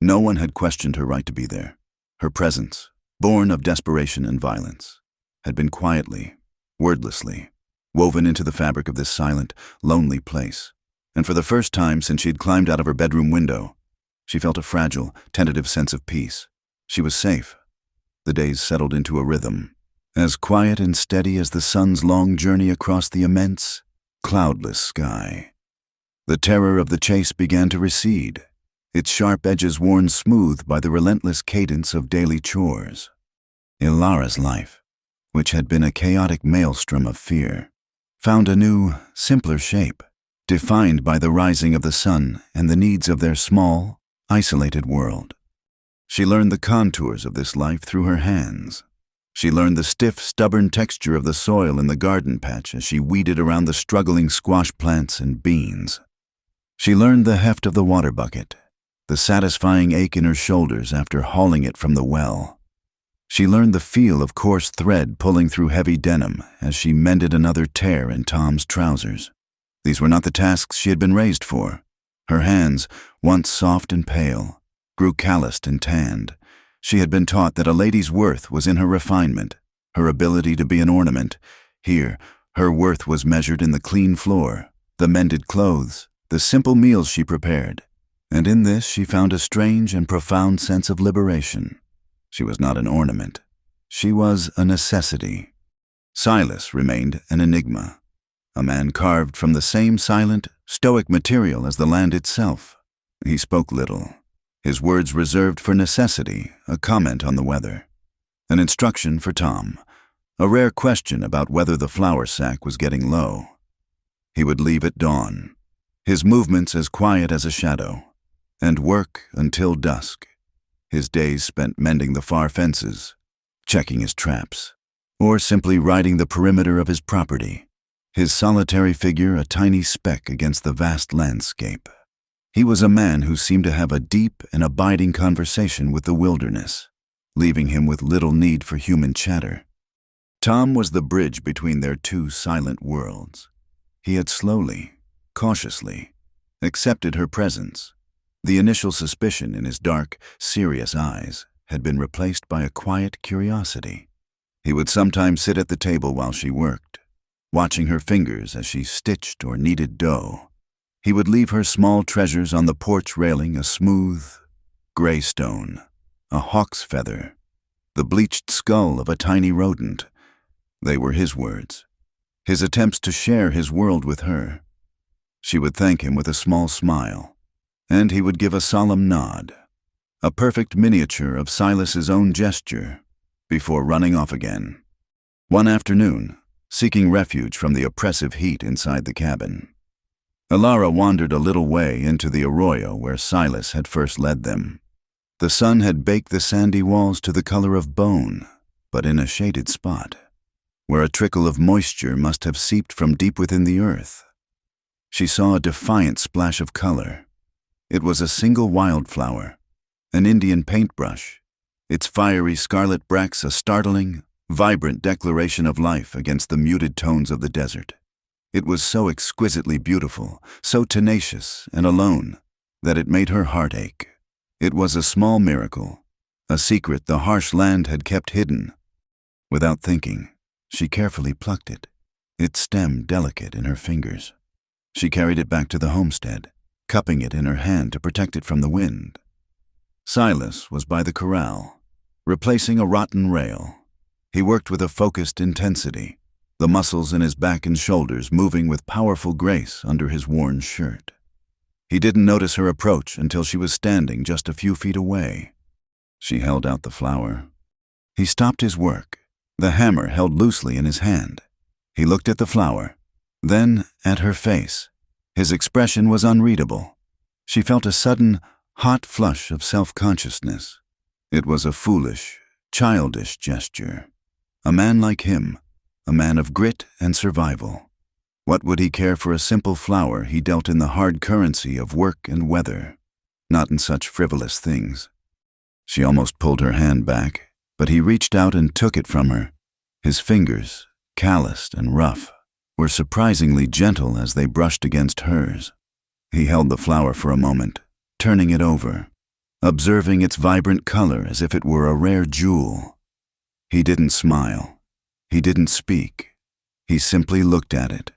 No one had questioned her right to be there, her presence, born of desperation and violence, had been quietly, wordlessly, woven into the fabric of this silent, lonely place. And for the first time since she had climbed out of her bedroom window, she felt a fragile, tentative sense of peace. She was safe. The days settled into a rhythm, as quiet and steady as the sun's long journey across the immense, cloudless sky. The terror of the chase began to recede, its sharp edges worn smooth by the relentless cadence of daily chores. Ilara's life, which had been a chaotic maelstrom of fear, found a new, simpler shape, defined by the rising of the sun and the needs of their small, isolated world. She learned the contours of this life through her hands. She learned the stiff, stubborn texture of the soil in the garden patch as she weeded around the struggling squash plants and beans. She learned the heft of the water bucket, the satisfying ache in her shoulders after hauling it from the well. She learned the feel of coarse thread pulling through heavy denim as she mended another tear in Tom's trousers. These were not the tasks she had been raised for. Her hands, once soft and pale, grew calloused and tanned. She had been taught that a lady's worth was in her refinement, her ability to be an ornament. Here, her worth was measured in the clean floor, the mended clothes, the simple meals she prepared. And in this she found a strange and profound sense of liberation. She was not an ornament. She was a necessity. Silas remained an enigma, a man carved from the same silent, stoic material as the land itself. He spoke little, his words reserved for necessity, a comment on the weather, an instruction for Tom, a rare question about whether the flour sack was getting low. He would leave at dawn, his movements as quiet as a shadow, and work until dusk, his days spent mending the far fences, checking his traps, or simply riding the perimeter of his property, his solitary figure a tiny speck against the vast landscape. He was a man who seemed to have a deep and abiding conversation with the wilderness, leaving him with little need for human chatter. Tom was the bridge between their two silent worlds. He had slowly, cautiously, accepted her presence. The initial suspicion in his dark, serious eyes had been replaced by a quiet curiosity. He would sometimes sit at the table while she worked, watching her fingers as she stitched or kneaded dough. He would leave her small treasures on the porch railing, a smooth, gray stone, a hawk's feather, the bleached skull of a tiny rodent. They were his words, his attempts to share his world with her. She would thank him with a small smile, and he would give a solemn nod, a perfect miniature of Silas's own gesture, before running off again. One afternoon, seeking refuge from the oppressive heat inside the cabin, Ilara wandered a little way into the arroyo where Silas had first led them. The sun had baked the sandy walls to the color of bone, but in a shaded spot, where a trickle of moisture must have seeped from deep within the earth. She saw a defiant splash of color. It was a single wildflower, an Indian paintbrush, its fiery scarlet bracts a startling, vibrant declaration of life against the muted tones of the desert. It was so exquisitely beautiful, so tenacious and alone, that it made her heart ache. It was a small miracle, a secret the harsh land had kept hidden. Without thinking, she carefully plucked it, its stem delicate in her fingers. She carried it back to the homestead, cupping it in her hand to protect it from the wind. Silas was by the corral, replacing a rotten rail. He worked with a focused intensity, the muscles in his back and shoulders moving with powerful grace under his worn shirt. He didn't notice her approach until she was standing just a few feet away. She held out the flower. He stopped his work, the hammer held loosely in his hand. He looked at the flower, then at her face. His expression was unreadable. She felt a sudden, hot flush of self-consciousness. It was a foolish, childish gesture. A man like him, a man of grit and survival. What would he care for a simple flower he dealt in the hard currency of work and weather, not in such frivolous things? She almost pulled her hand back, but he reached out and took it from her. His fingers, calloused and rough, were surprisingly gentle as they brushed against hers. He held the flower for a moment, turning it over, observing its vibrant color as if it were a rare jewel. He didn't smile. He didn't speak. He simply looked at it,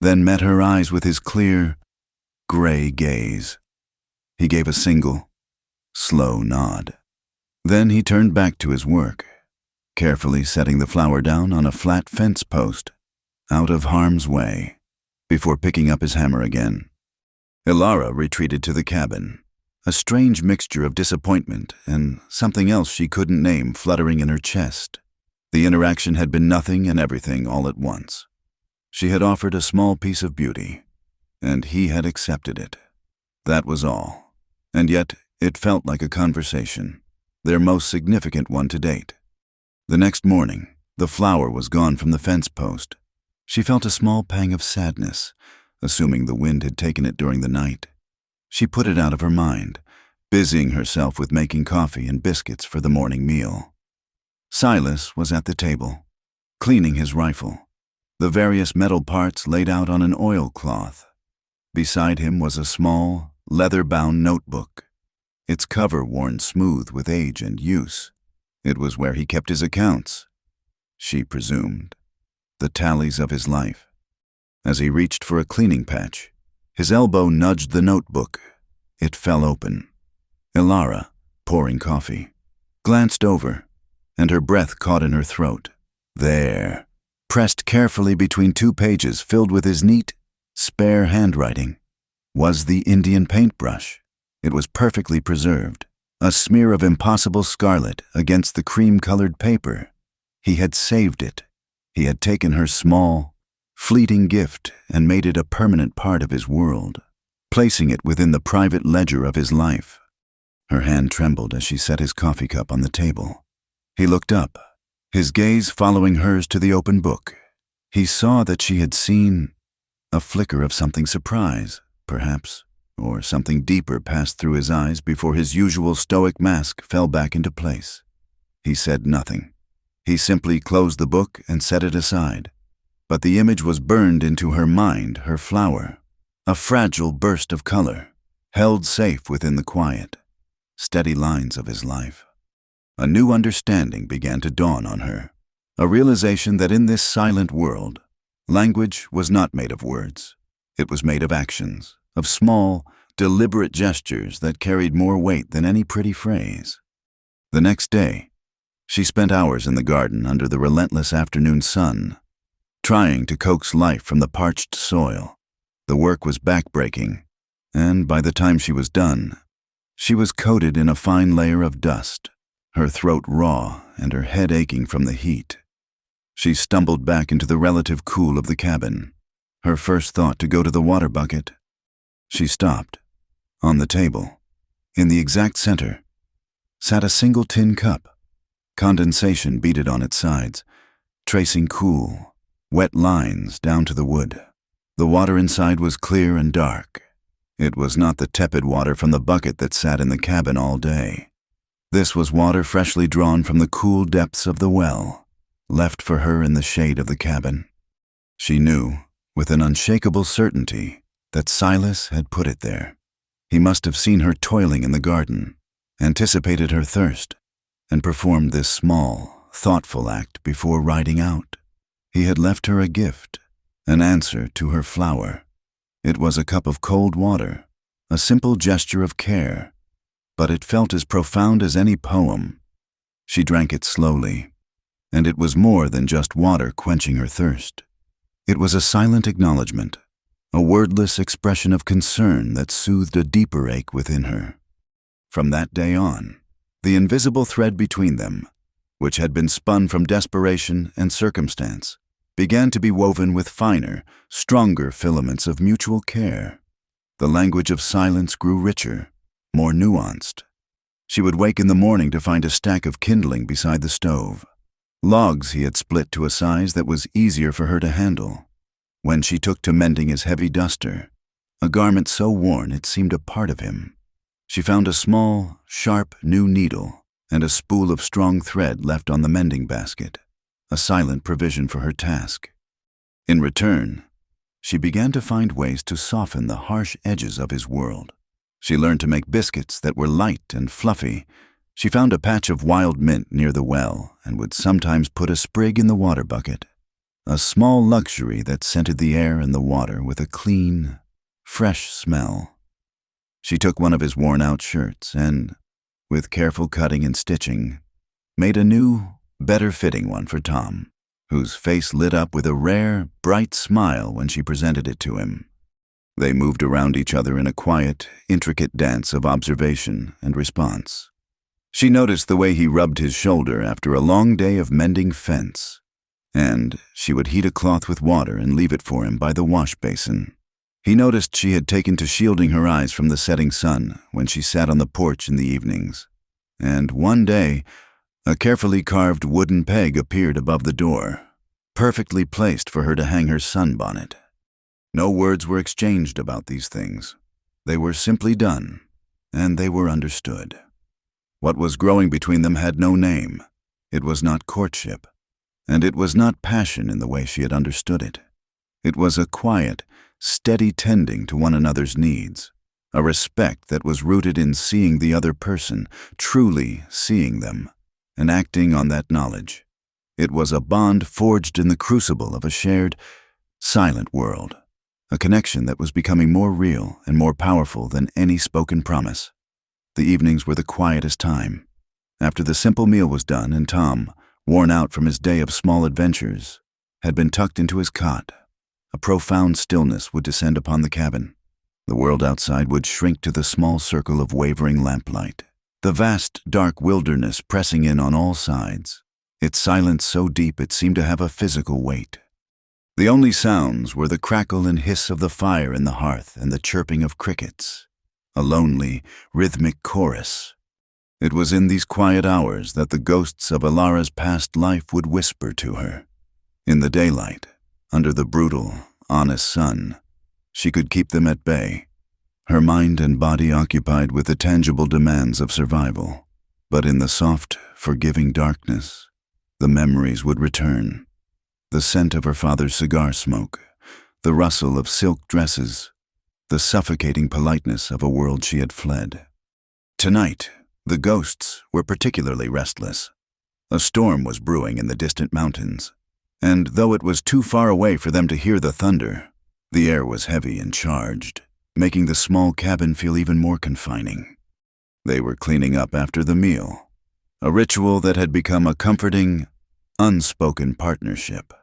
then met her eyes with his clear, gray gaze. He gave a single, slow nod. Then he turned back to his work, carefully setting the flower down on a flat fence post, out of harm's way, before picking up his hammer again. Ilara retreated to the cabin, a strange mixture of disappointment and something else she couldn't name fluttering in her chest. The interaction had been nothing and everything all at once. She had offered a small piece of beauty, and he had accepted it. That was all. And yet, it felt like a conversation, their most significant one to date. The next morning, the flower was gone from the fence post. She felt a small pang of sadness, assuming the wind had taken it during the night. She put it out of her mind, busying herself with making coffee and biscuits for the morning meal. Silas was at the table, cleaning his rifle, the various metal parts laid out on an oilcloth. Beside him was a small, leather-bound notebook, its cover worn smooth with age and use. It was where he kept his accounts, she presumed, the tallies of his life. As he reached for a cleaning patch, his elbow nudged the notebook. It fell open. Ilara, pouring coffee, glanced over, and her breath caught in her throat. There, pressed carefully between two pages filled with his neat, spare handwriting, was the Indian paintbrush. It was perfectly preserved, a smear of impossible scarlet against the cream-colored paper. He had saved it. He had taken her small, fleeting gift and made it a permanent part of his world, placing it within the private ledger of his life. Her hand trembled as she set his coffee cup on the table. He looked up, his gaze following hers to the open book. He saw that she had seen a flicker of something surprise, perhaps, or something deeper passed through his eyes before his usual stoic mask fell back into place. He said nothing. He simply closed the book and set it aside. But the image was burned into her mind, her flower, a fragile burst of color, held safe within the quiet, steady lines of his life. A new understanding began to dawn on her, a realization that in this silent world, language was not made of words. It was made of actions, of small, deliberate gestures that carried more weight than any pretty phrase. The next day, she spent hours in the garden under the relentless afternoon sun, trying to coax life from the parched soil. The work was backbreaking, and by the time she was done, she was coated in a fine layer of dust, her throat raw and her head aching from the heat. She stumbled back into the relative cool of the cabin, her first thought to go to the water bucket. She stopped. On the table, in the exact center, sat a single tin cup. Condensation beaded on its sides, tracing cool, wet lines down to the wood. The water inside was clear and dark. It was not the tepid water from the bucket that sat in the cabin all day. This was water freshly drawn from the cool depths of the well, left for her in the shade of the cabin. She knew, with an unshakable certainty, that Silas had put it there. He must have seen her toiling in the garden, anticipated her thirst, and performed this small, thoughtful act before riding out. He had left her a gift, an answer to her flower. It was a cup of cold water, a simple gesture of care, but it felt as profound as any poem. She drank it slowly, and it was more than just water quenching her thirst. It was a silent acknowledgement, a wordless expression of concern that soothed a deeper ache within her. From that day on, the invisible thread between them, which had been spun from desperation and circumstance, began to be woven with finer, stronger filaments of mutual care. The language of silence grew richer, more nuanced. She would wake in the morning to find a stack of kindling beside the stove, logs he had split to a size that was easier for her to handle. When she took to mending his heavy duster, a garment so worn it seemed a part of him, she found a small, sharp new needle and a spool of strong thread left on the mending basket, a silent provision for her task. In return, she began to find ways to soften the harsh edges of his world. She learned to make biscuits that were light and fluffy, She found a patch of wild mint near the well and would sometimes put a sprig in the water bucket, a small luxury that scented the air and the water with a clean, fresh smell. She took one of his worn-out shirts and, with careful cutting and stitching, made a new, better-fitting one for Tom, whose face lit up with a rare, bright smile when she presented it to him. They moved around each other in a quiet, intricate dance of observation and response. She noticed the way he rubbed his shoulder after a long day of mending fence, and she would heat a cloth with water and leave it for him by the wash basin. He noticed she had taken to shielding her eyes from the setting sun when she sat on the porch in the evenings, and one day, a carefully carved wooden peg appeared above the door, perfectly placed for her to hang her sunbonnet. No words were exchanged about these things. They were simply done, and they were understood. What was growing between them had no name. It was not courtship, and it was not passion in the way she had understood it. It was a quiet, steady tending to one another's needs, a respect that was rooted in seeing the other person, truly seeing them, and acting on that knowledge. It was a bond forged in the crucible of a shared, silent world, a connection that was becoming more real and more powerful than any spoken promise. The evenings were the quietest time. After the simple meal was done and Tom, worn out from his day of small adventures, had been tucked into his cot, a profound stillness would descend upon the cabin. The world outside would shrink to the small circle of wavering lamplight, the vast, dark wilderness pressing in on all sides, its silence so deep it seemed to have a physical weight. The only sounds were the crackle and hiss of the fire in the hearth and the chirping of crickets, a lonely, rhythmic chorus. It was in these quiet hours that the ghosts of Alara's past life would whisper to her. In the daylight, under the brutal, honest sun, she could keep them at bay, her mind and body occupied with the tangible demands of survival. But in the soft, forgiving darkness, the memories would return. The scent of her father's cigar smoke, the rustle of silk dresses, the suffocating politeness of a world she had fled. Tonight, the ghosts were particularly restless. A storm was brewing in the distant mountains, and though it was too far away for them to hear the thunder, the air was heavy and charged, making the small cabin feel even more confining. They were cleaning up after the meal, a ritual that had become a comforting, unspoken partnership.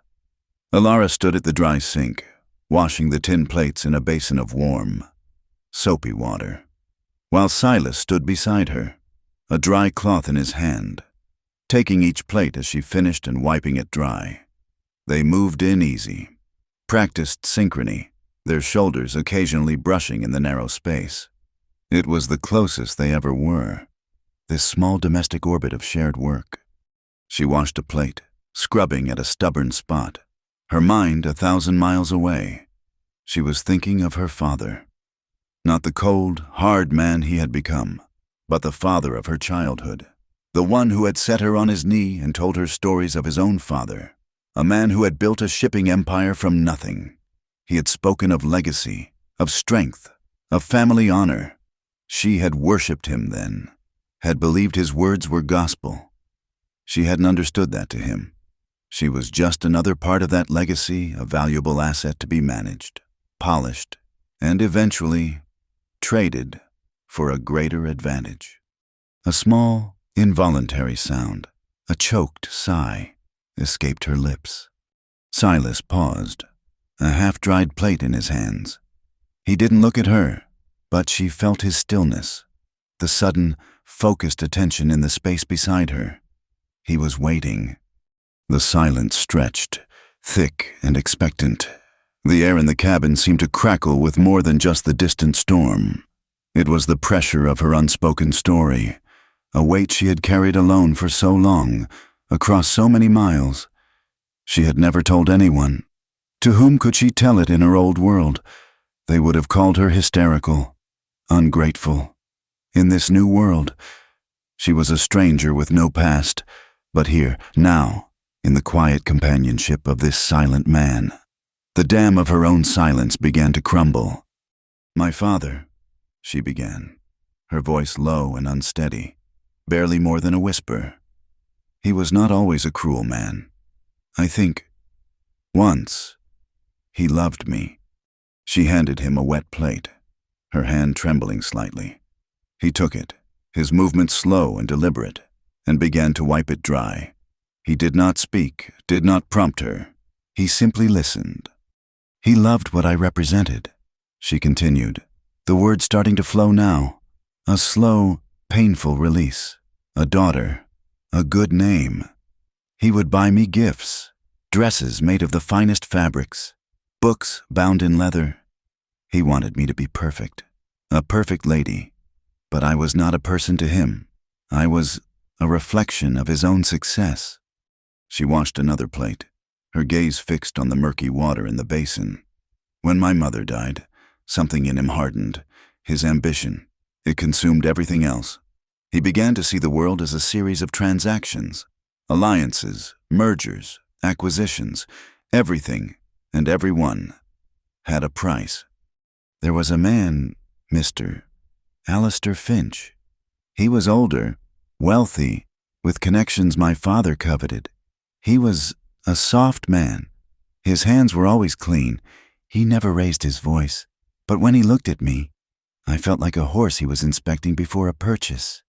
Alara stood at the dry sink, washing the tin plates in a basin of warm, soapy water, while Silas stood beside her, a dry cloth in his hand, taking each plate as she finished and wiping it dry. They moved in easy, practiced synchrony, their shoulders occasionally brushing in the narrow space. It was the closest they ever were, this small domestic orbit of shared work. She washed a plate, scrubbing at a stubborn spot, her mind 1,000 miles away. She was thinking of her father. Not the cold, hard man he had become, but the father of her childhood, the one who had set her on his knee and told her stories of his own father, a man who had built a shipping empire from nothing. He had spoken of legacy, of strength, of family honor. She had worshipped him then, had believed his words were gospel. She hadn't understood that to him. She was just another part of that legacy, a valuable asset to be managed, polished, and eventually traded for a greater advantage. A small, involuntary sound, a choked sigh, escaped her lips. Silas paused, a half-dried plate in his hands. He didn't look at her, but she felt his stillness, the sudden, focused attention in the space beside her. He was waiting. The silence stretched, thick and expectant. The air in the cabin seemed to crackle with more than just the distant storm. It was the pressure of her unspoken story, a weight she had carried alone for so long, across so many miles. She had never told anyone. To whom could she tell it in her old world? They would have called her hysterical, ungrateful. In this new world, she was a stranger with no past, but here, now, in the quiet companionship of this silent man, the dam of her own silence began to crumble. "My father," she began, her voice low and unsteady, barely more than a whisper. He was not always a cruel man. I think, once, he loved me. She handed him a wet plate, her hand trembling slightly. He took it, his movements slow and deliberate, and began to wipe it dry. He did not speak, did not prompt her. He simply listened. He loved what I represented, she continued, the words starting to flow now. A slow, painful release. A daughter. A good name. He would buy me gifts, dresses made of the finest fabrics, books bound in leather. He wanted me to be perfect, a perfect lady. But I was not a person to him. I was a reflection of his own success. She washed another plate, her gaze fixed on the murky water in the basin. When my mother died, something in him hardened, his ambition. It consumed everything else. He began to see the world as a series of transactions, alliances, mergers, acquisitions. Everything and everyone had a price. There was a man, Mr. Alistair Finch. He was older, wealthy, with connections my father coveted. He was a soft man. His hands were always clean. He never raised his voice. But when he looked at me, I felt like a horse he was inspecting before a purchase.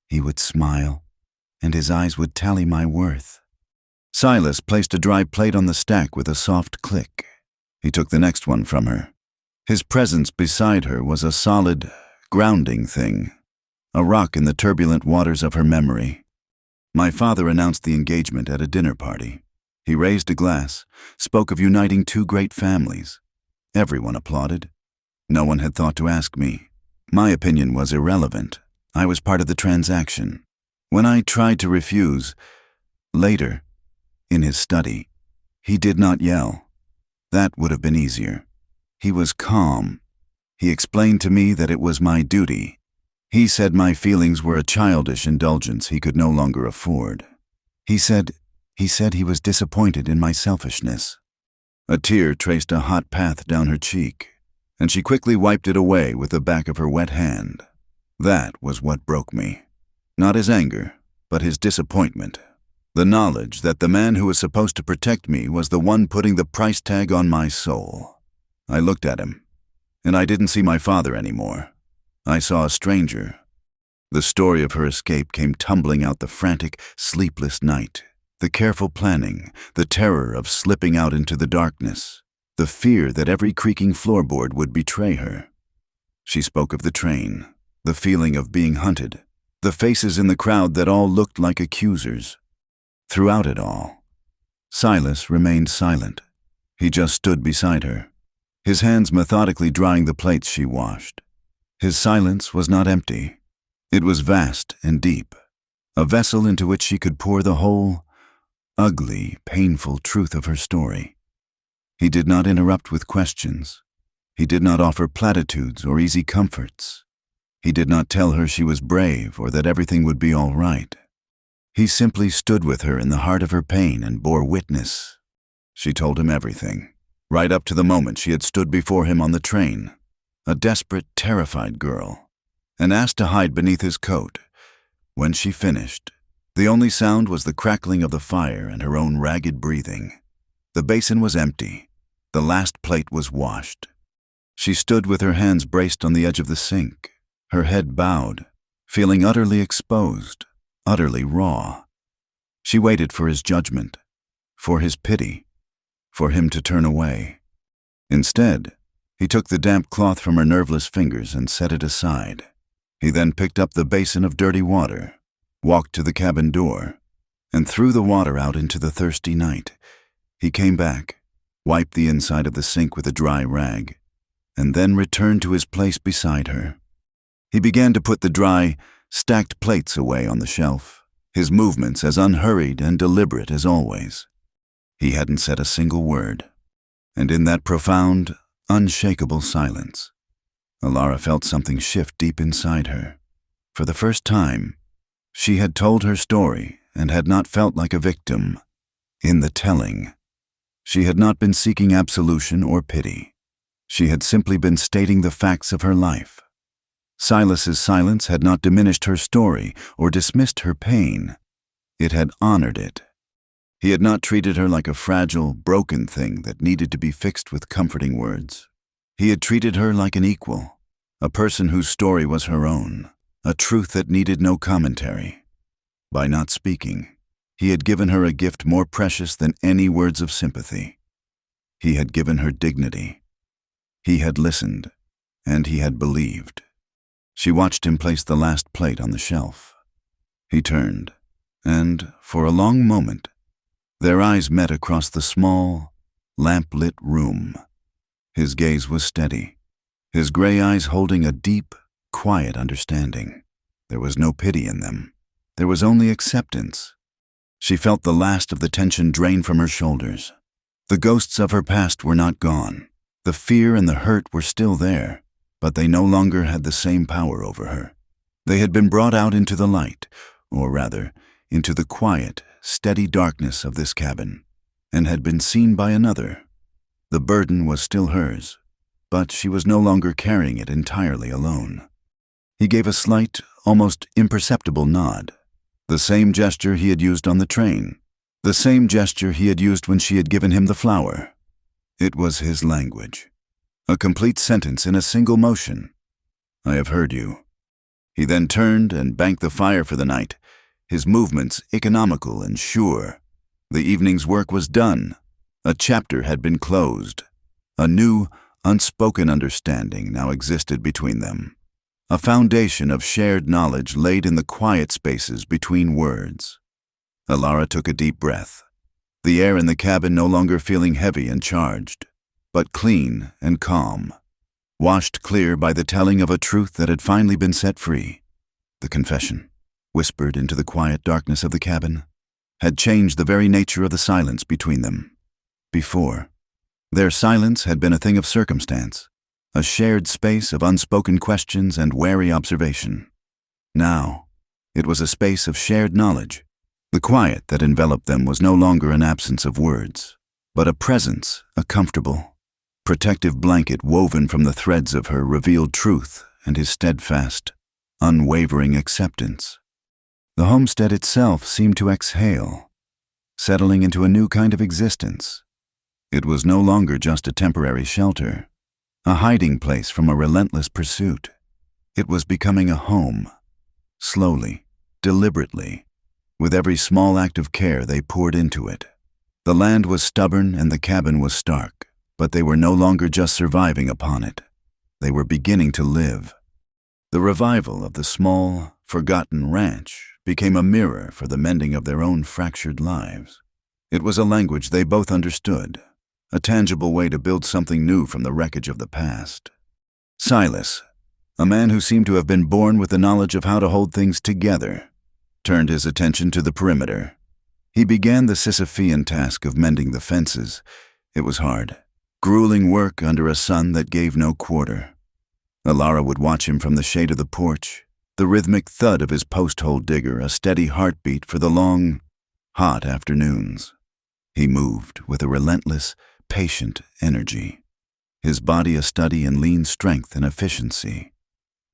He would smile, and his eyes would tally my worth. Silas placed a dry plate on the stack with a soft click. He took the next one from her. His presence beside her was a solid, grounding thing, a rock in the turbulent waters of her memory. My father announced the engagement at a dinner party. He raised a glass, spoke of uniting two great families. Everyone applauded. No one had thought to ask me. My opinion was irrelevant. I was part of the transaction. When I tried to refuse, later, in his study, he did not yell. That would have been easier. He was calm. He explained to me that it was my duty. He said my feelings were a childish indulgence he could no longer afford. He said he was disappointed in my selfishness. A tear traced a hot path down her cheek, and she quickly wiped it away with the back of her wet hand. That was what broke me. Not his anger, but his disappointment. The knowledge that the man who was supposed to protect me was the one putting the price tag on my soul. I looked at him, and I didn't see my father anymore. I saw a stranger. The story of her escape came tumbling out the frantic, sleepless night. The careful planning, the terror of slipping out into the darkness, the fear that every creaking floorboard would betray her. She spoke of the train, the feeling of being hunted, the faces in the crowd that all looked like accusers. Throughout it all, Silas remained silent. He just stood beside her, his hands methodically drying the plates she washed. His silence was not empty. It was vast and deep, a vessel into which she could pour the whole, ugly, painful truth of her story. He did not interrupt with questions. He did not offer platitudes or easy comforts. He did not tell her she was brave or that everything would be all right. He simply stood with her in the heart of her pain and bore witness. She told him everything, right up to the moment she had stood before him on the train, a desperate, terrified girl, and asked to hide beneath his coat. When she finished, the only sound was the crackling of the fire and her own ragged breathing. The basin was empty. The last plate was washed. She stood with her hands braced on the edge of the sink, her head bowed, feeling utterly exposed, utterly raw. She waited for his judgment, for his pity, for him to turn away. Instead, he took the damp cloth from her nerveless fingers and set it aside. He then picked up the basin of dirty water, walked to the cabin door, and threw the water out into the thirsty night. He came back, wiped the inside of the sink with a dry rag, and then returned to his place beside her. He began to put the dry, stacked plates away on the shelf, his movements as unhurried and deliberate as always. He hadn't said a single word, and in that profound, unshakable silence, Alara felt something shift deep inside her. For the first time, she had told her story and had not felt like a victim. In the telling, she had not been seeking absolution or pity. She had simply been stating the facts of her life. Silas's silence had not diminished her story or dismissed her pain. It had honored it. He had not treated her like a fragile, broken thing that needed to be fixed with comforting words. He had treated her like an equal, a person whose story was her own, a truth that needed no commentary. By not speaking, he had given her a gift more precious than any words of sympathy. He had given her dignity. He had listened, and he had believed. She watched him place the last plate on the shelf. He turned, and, for a long moment, their eyes met across the small, lamp-lit room. His gaze was steady, his gray eyes holding a deep, quiet understanding. There was no pity in them. There was only acceptance. She felt the last of the tension drain from her shoulders. The ghosts of her past were not gone. The fear and the hurt were still there, but they no longer had the same power over her. They had been brought out into the light, or rather, into the quiet, steady darkness of this cabin, and had been seen by another. The burden was still hers, but she was no longer carrying it entirely alone. He gave a slight, almost imperceptible nod. The same gesture he had used on the train. The same gesture he had used when she had given him the flower. It was his language. A complete sentence in a single motion. "I have heard you." He then turned and banked the fire for the night, his movements economical and sure. The evening's work was done. A chapter had been closed. A new, unspoken understanding now existed between them. A foundation of shared knowledge laid in the quiet spaces between words. Alara took a deep breath, the air in the cabin no longer feeling heavy and charged, but clean and calm, washed clear by the telling of a truth that had finally been set free. The confession, whispered into the quiet darkness of the cabin, had changed the very nature of the silence between them. Before, their silence had been a thing of circumstance, a shared space of unspoken questions and wary observation. Now, it was a space of shared knowledge. The quiet that enveloped them was no longer an absence of words, but a presence, a comfortable, protective blanket woven from the threads of her revealed truth and his steadfast, unwavering acceptance. The homestead itself seemed to exhale, settling into a new kind of existence. It was no longer just a temporary shelter, a hiding place from a relentless pursuit. It was becoming a home, slowly, deliberately, with every small act of care they poured into it. The land was stubborn and the cabin was stark, but they were no longer just surviving upon it. They were beginning to live. The revival of the small, forgotten ranch became a mirror for the mending of their own fractured lives. It was a language they both understood, a tangible way to build something new from the wreckage of the past. Silas, a man who seemed to have been born with the knowledge of how to hold things together, turned his attention to the perimeter. He began the Sisyphean task of mending the fences. It was hard, grueling work under a sun that gave no quarter. Alara would watch him from the shade of the porch, the rhythmic thud of his post-hole digger a steady heartbeat for the long, hot afternoons. He moved with a relentless, patient energy, his body a study in lean strength and efficiency.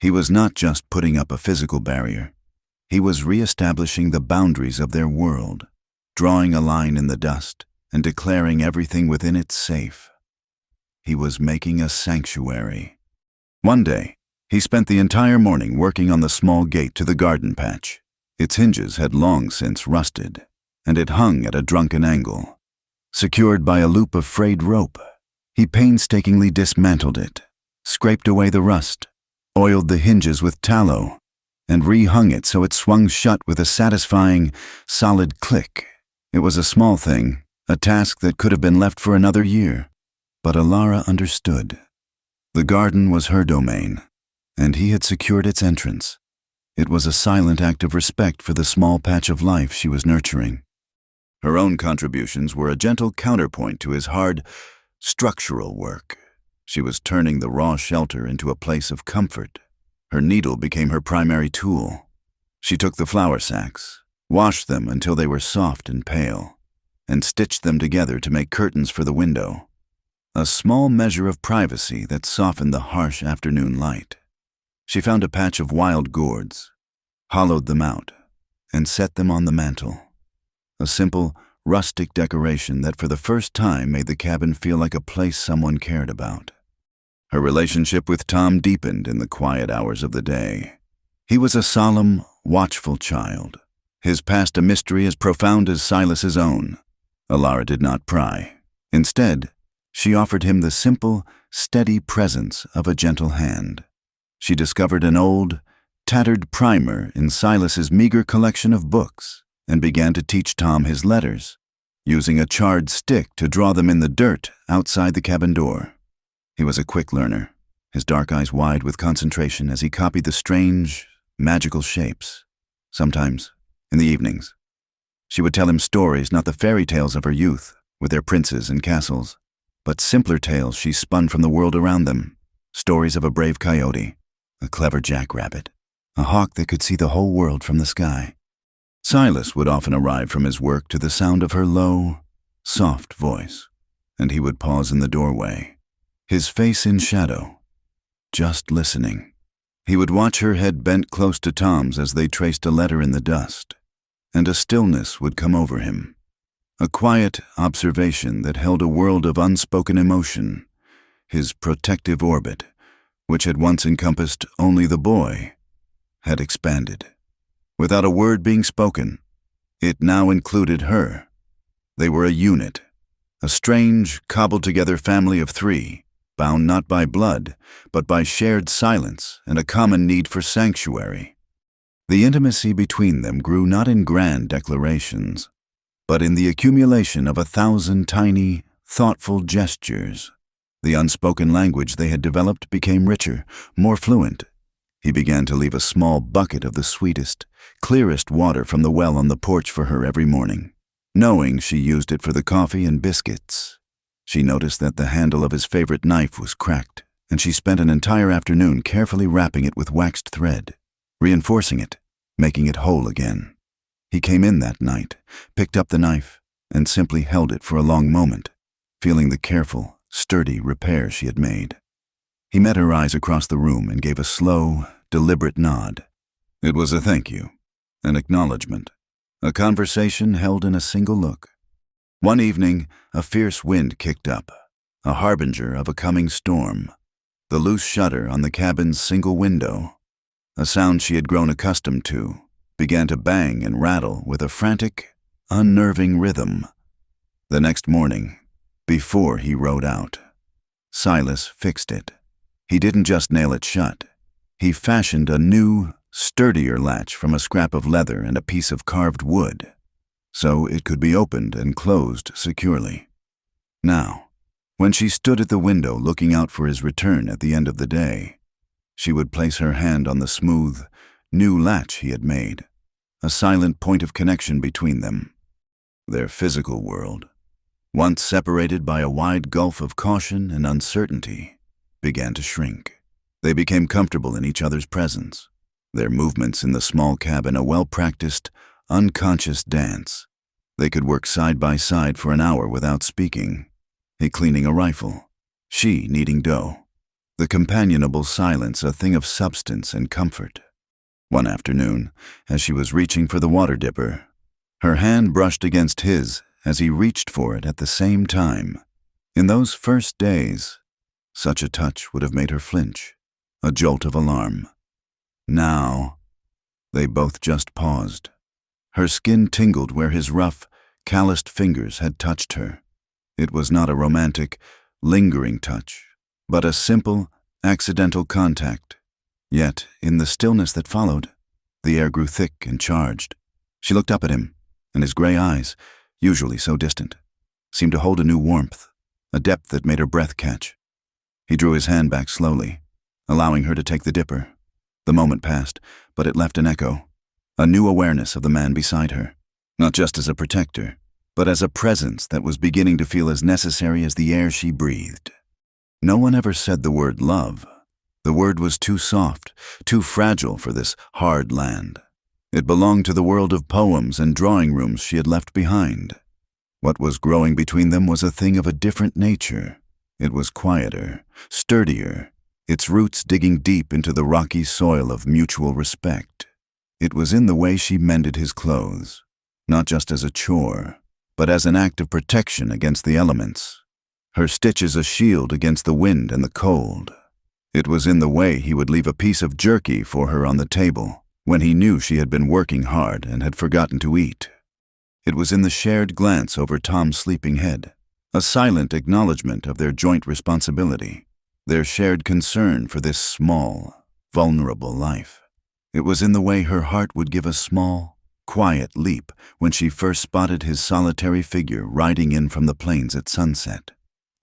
He was not just putting up a physical barrier. He was re-establishing the boundaries of their world, drawing a line in the dust and declaring everything within it safe. He was making a sanctuary. One day, he spent the entire morning working on the small gate to the garden patch. Its hinges had long since rusted, and it hung at a drunken angle. Secured by a loop of frayed rope, he painstakingly dismantled it, scraped away the rust, oiled the hinges with tallow, and rehung it so it swung shut with a satisfying, solid click. It was a small thing, a task that could have been left for another year, but Alara understood. The garden was her domain, and he had secured its entrance. It was a silent act of respect for the small patch of life she was nurturing. Her own contributions were a gentle counterpoint to his hard, structural work. She was turning the raw shelter into a place of comfort. Her needle became her primary tool. She took the flour sacks, washed them until they were soft and pale, and stitched them together to make curtains for the window. A small measure of privacy that softened the harsh afternoon light. She found a patch of wild gourds, hollowed them out, and set them on the mantel. A simple, rustic decoration that for the first time made the cabin feel like a place someone cared about. Her relationship with Tom deepened in the quiet hours of the day. He was a solemn, watchful child, his past a mystery as profound as Silas's own. Alara did not pry. Instead, she offered him the simple, steady presence of a gentle hand. She discovered an old, tattered primer in Silas's meager collection of books and began to teach Tom his letters, using a charred stick to draw them in the dirt outside the cabin door. He was a quick learner, his dark eyes wide with concentration as he copied the strange, magical shapes. Sometimes, in the evenings, she would tell him stories, not the fairy tales of her youth, with their princes and castles, but simpler tales she spun from the world around them, stories of a brave coyote, a clever jackrabbit, a hawk that could see the whole world from the sky. Silas would often arrive from his work to the sound of her low, soft voice, and he would pause in the doorway, his face in shadow, just listening. He would watch her head bent close to Tom's as they traced a letter in the dust, and a stillness would come over him, a quiet observation that held a world of unspoken emotion. His protective orbit, which had once encompassed only the boy, had expanded. Without a word being spoken, it now included her. They were a unit, a strange, cobbled-together family of three, bound not by blood, but by shared silence and a common need for sanctuary. The intimacy between them grew not in grand declarations, but in the accumulation of 1,000 tiny, thoughtful gestures. The unspoken language they had developed became richer, more fluent. He began to leave a small bucket of the sweetest, clearest water from the well on the porch for her every morning, knowing she used it for the coffee and biscuits. She noticed that the handle of his favorite knife was cracked, and she spent an entire afternoon carefully wrapping it with waxed thread, reinforcing it, making it whole again. He came in that night, picked up the knife, and simply held it for a long moment, feeling the careful, sturdy repair she had made. He met her eyes across the room and gave a slow, deliberate nod. It was a thank you, an acknowledgement, a conversation held in a single look. One evening, a fierce wind kicked up, a harbinger of a coming storm. The loose shutter on the cabin's single window, a sound she had grown accustomed to, began to bang and rattle with a frantic, unnerving rhythm. The next morning, before he rode out, Silas fixed it. He didn't just nail it shut. He fashioned a new, sturdier latch from a scrap of leather and a piece of carved wood, so it could be opened and closed securely. Now, when she stood at the window looking out for his return at the end of the day, she would place her hand on the smooth, new latch he had made, a silent point of connection between them. Their physical world, once separated by a wide gulf of caution and uncertainty, began to shrink. They became comfortable in each other's presence, their movements in the small cabin a well-practiced, unconscious dance. They could work side by side for an hour without speaking, he cleaning a rifle, she kneading dough, the companionable silence a thing of substance and comfort. One afternoon, as she was reaching for the water dipper, her hand brushed against his as he reached for it at the same time. In those first days, such a touch would have made her flinch, a jolt of alarm. Now, they both just paused. Her skin tingled where his rough, calloused fingers had touched her. It was not a romantic, lingering touch, but a simple, accidental contact. Yet, in the stillness that followed, the air grew thick and charged. She looked up at him, and his gray eyes, usually so distant, seemed to hold a new warmth, a depth that made her breath catch. He drew his hand back slowly, allowing her to take the dipper. The moment passed, but it left an echo, a new awareness of the man beside her, not just as a protector, but as a presence that was beginning to feel as necessary as the air she breathed. No one ever said the word love. The word was too soft, too fragile for this hard land. It belonged to the world of poems and drawing rooms she had left behind. What was growing between them was a thing of a different nature. It was quieter, sturdier, its roots digging deep into the rocky soil of mutual respect. It was in the way she mended his clothes, not just as a chore, but as an act of protection against the elements. Her stitches a shield against the wind and the cold. It was in the way he would leave a piece of jerky for her on the table when he knew she had been working hard and had forgotten to eat. It was in the shared glance over Tom's sleeping head, a silent acknowledgement of their joint responsibility, their shared concern for this small, vulnerable life. It was in the way her heart would give a small, quiet leap when she first spotted his solitary figure riding in from the plains at sunset,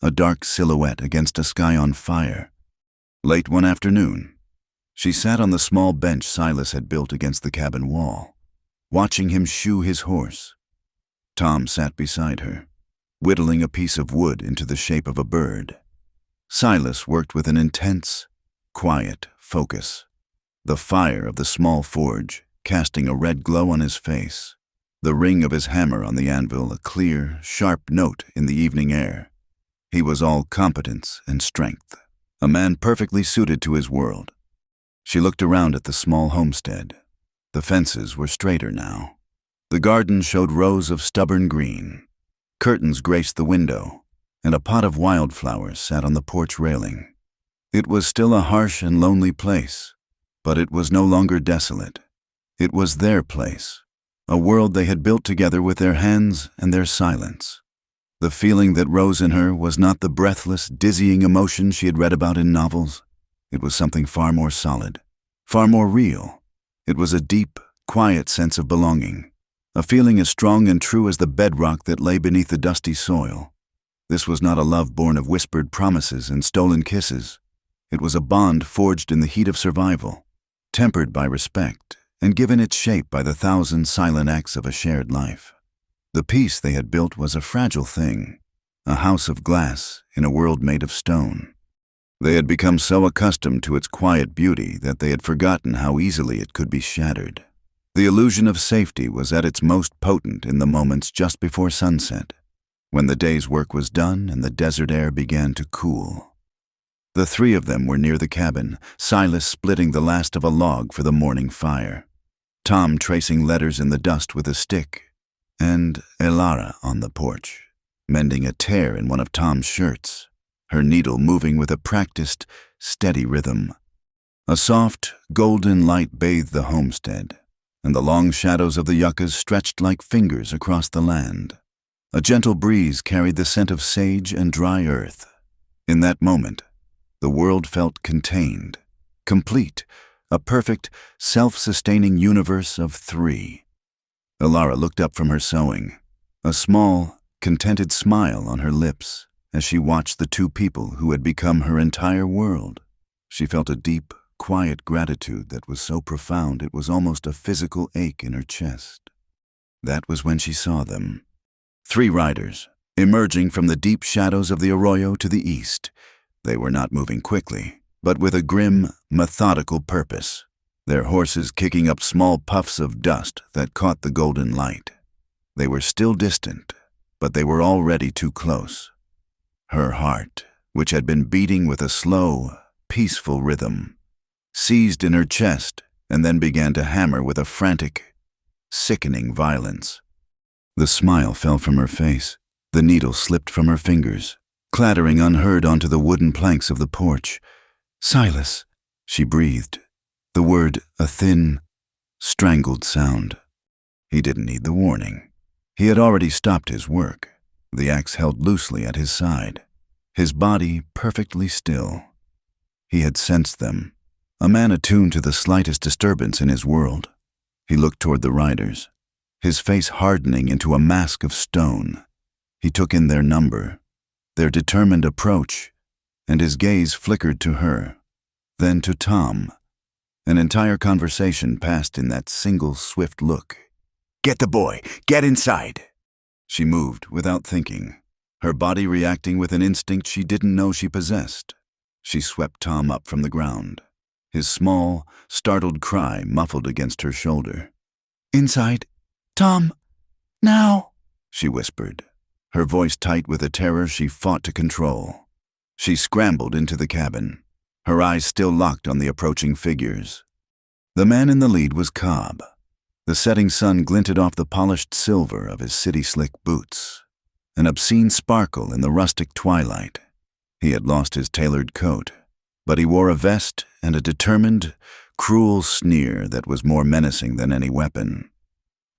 a dark silhouette against a sky on fire. Late one afternoon, she sat on the small bench Silas had built against the cabin wall, watching him shoe his horse. Tom sat beside her, whittling a piece of wood into the shape of a bird. Silas worked with an intense, quiet focus, the fire of the small forge casting a red glow on his face, the ring of his hammer on the anvil a clear, sharp note in the evening air. He was all competence and strength, a man perfectly suited to his world. She looked around at the small homestead. The fences were straighter now. The garden showed rows of stubborn green. Curtains graced the window, and a pot of wildflowers sat on the porch railing. It was still a harsh and lonely place, but it was no longer desolate. It was their place, a world they had built together with their hands and their silence. The feeling that rose in her was not the breathless, dizzying emotion she had read about in novels. It was something far more solid, far more real. It was a deep, quiet sense of belonging, a feeling as strong and true as the bedrock that lay beneath the dusty soil. This was not a love born of whispered promises and stolen kisses. It was a bond forged in the heat of survival, tempered by respect, and given its shape by the thousand silent acts of a shared life. The peace they had built was a fragile thing, a house of glass in a world made of stone. They had become so accustomed to its quiet beauty that they had forgotten how easily it could be shattered. The illusion of safety was at its most potent in the moments just before sunset, when the day's work was done and the desert air began to cool. The three of them were near the cabin, Silas splitting the last of a log for the morning fire, Tom tracing letters in the dust with a stick, and Elara on the porch, mending a tear in one of Tom's shirts, her needle moving with a practiced, steady rhythm. A soft, golden light bathed the homestead, and the long shadows of the yuccas stretched like fingers across the land. A gentle breeze carried the scent of sage and dry earth. In that moment, the world felt contained, complete, a perfect, self-sustaining universe of three. Elara looked up from her sewing, a small, contented smile on her lips as she watched the two people who had become her entire world. She felt a deep, quiet gratitude that was so profound it was almost a physical ache in her chest. That was when she saw them. Three riders, emerging from the deep shadows of the arroyo to the east. They were not moving quickly, but with a grim, methodical purpose, their horses kicking up small puffs of dust that caught the golden light. They were still distant, but they were already too close. Her heart, which had been beating with a slow, peaceful rhythm, seized in her chest and then began to hammer with a frantic, sickening violence. The smile fell from her face. The needle slipped from her fingers, clattering unheard onto the wooden planks of the porch. "Silas," she breathed, the word a thin, strangled sound. He didn't need the warning. He had already stopped his work, the axe held loosely at his side, his body perfectly still. He had sensed them, a man attuned to the slightest disturbance in his world. He looked toward the riders, his face hardening into a mask of stone. He took in their number, their determined approach, and his gaze flickered to her, then to Tom. An entire conversation passed in that single swift look. "Get the boy! Get inside!" She moved without thinking, her body reacting with an instinct she didn't know she possessed. She swept Tom up from the ground, his small, startled cry muffled against her shoulder. "Inside! Tom! Now!" she whispered, her voice tight with a terror she fought to control. She scrambled into the cabin, her eyes still locked on the approaching figures. The man in the lead was Cobb. The setting sun glinted off the polished silver of his city-slick boots, an obscene sparkle in the rustic twilight. He had lost his tailored coat, but he wore a vest and a determined, cruel sneer that was more menacing than any weapon.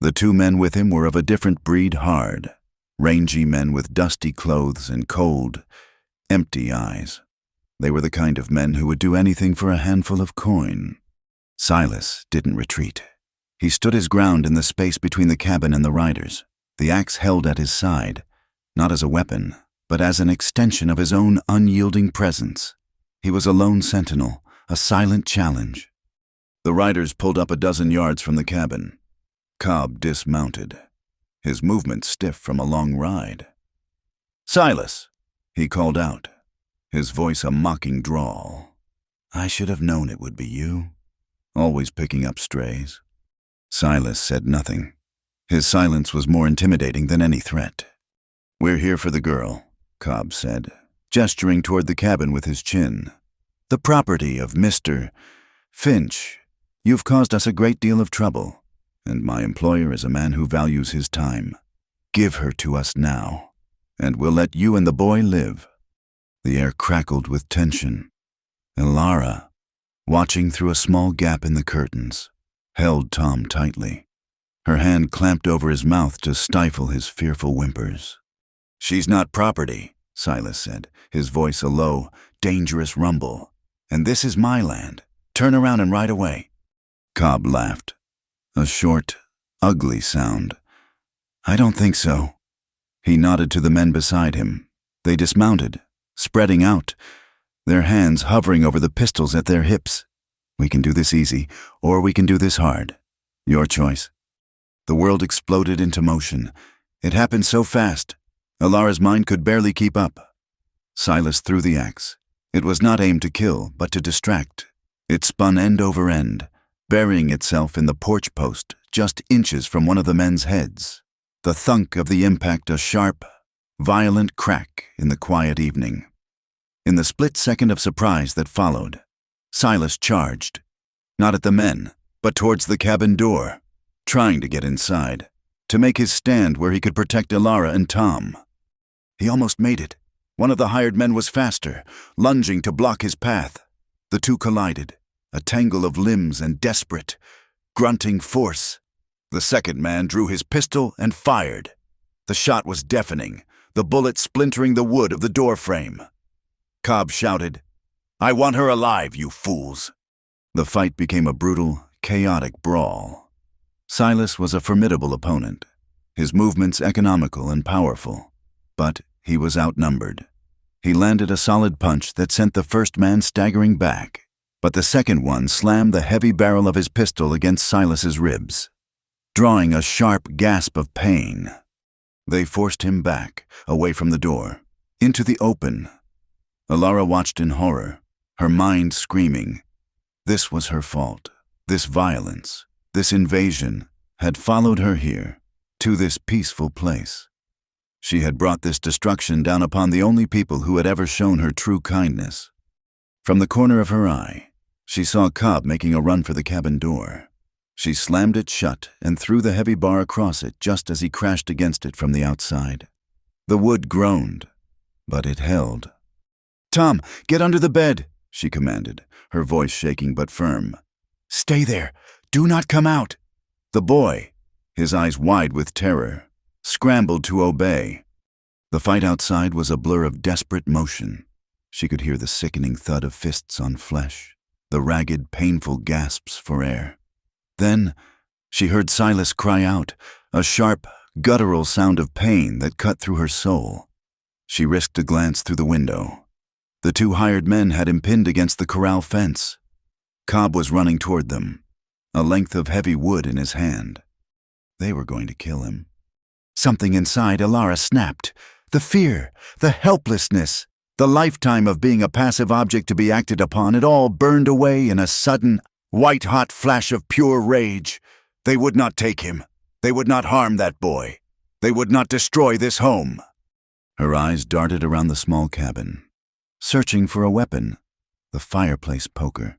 The two men with him were of a different breed, hard, rangy men with dusty clothes and cold, empty eyes. They were the kind of men who would do anything for a handful of coin. Silas didn't retreat. He stood his ground in the space between the cabin and the riders, the axe held at his side, not as a weapon, but as an extension of his own unyielding presence. He was a lone sentinel, a silent challenge. The riders pulled up a dozen yards from the cabin. Cobb dismounted, his movements stiff from a long ride. "Silas," he called out, his voice a mocking drawl. "I should have known it would be you, always picking up strays." Silas said nothing. His silence was more intimidating than any threat. "We're here for the girl," Cobb said, gesturing toward the cabin with his chin. "The property of Mr. Finch. You've caused us a great deal of trouble, and my employer is a man who values his time. Give her to us now, and we'll let you and the boy live." The air crackled with tension. Ilara, watching through a small gap in the curtains, held Tom tightly. Her hand clamped over his mouth to stifle his fearful whimpers. "She's not property," Silas said, his voice a low, dangerous rumble. "And this is my land. Turn around and ride away." Cobb laughed. A short, ugly sound. "I don't think so." He nodded to the men beside him. They dismounted, spreading out, their hands hovering over the pistols at their hips. "We can do this easy, or we can do this hard. Your choice." The world exploded into motion. It happened so fast, Ilara's mind could barely keep up. Silas threw the axe. It was not aimed to kill, but to distract. It spun end over end, burying itself in the porch post just inches from one of the men's heads. The thunk of the impact a sharp, violent crack in the quiet evening. In the split second of surprise that followed, Silas charged, not at the men, but towards the cabin door, trying to get inside, to make his stand where he could protect Ilara and Tom. He almost made it. One of the hired men was faster, lunging to block his path. The two collided, a tangle of limbs and desperate, grunting force. The second man drew his pistol and fired. The shot was deafening, the bullet splintering the wood of the door frame. Cobb shouted, "I want her alive, you fools!" The fight became a brutal, chaotic brawl. Silas was a formidable opponent, his movements economical and powerful, but he was outnumbered. He landed a solid punch that sent the first man staggering back, but the second one slammed the heavy barrel of his pistol against Silas's ribs, drawing a sharp gasp of pain. They forced him back, away from the door, into the open. Ilara watched in horror, her mind screaming. This was her fault. This violence, this invasion, had followed her here, to this peaceful place. She had brought this destruction down upon the only people who had ever shown her true kindness. From the corner of her eye, she saw Cobb making a run for the cabin door. She slammed it shut and threw the heavy bar across it just as he crashed against it from the outside. The wood groaned, but it held. "Tom, get under the bed," she commanded, her voice shaking but firm. "Stay there. Do not come out." The boy, his eyes wide with terror, scrambled to obey. The fight outside was a blur of desperate motion. She could hear the sickening thud of fists on flesh, the ragged, painful gasps for air. Then she heard Silas cry out, a sharp, guttural sound of pain that cut through her soul. She risked a glance through the window. The two hired men had him pinned against the corral fence. Cobb was running toward them, a length of heavy wood in his hand. They were going to kill him. Something inside Ilara snapped. The fear, the helplessness, the lifetime of being a passive object to be acted upon, it all burned away in a sudden, white-hot flash of pure rage. They would not take him. They would not harm that boy. They would not destroy this home. Her eyes darted around the small cabin, searching for a weapon, the fireplace poker,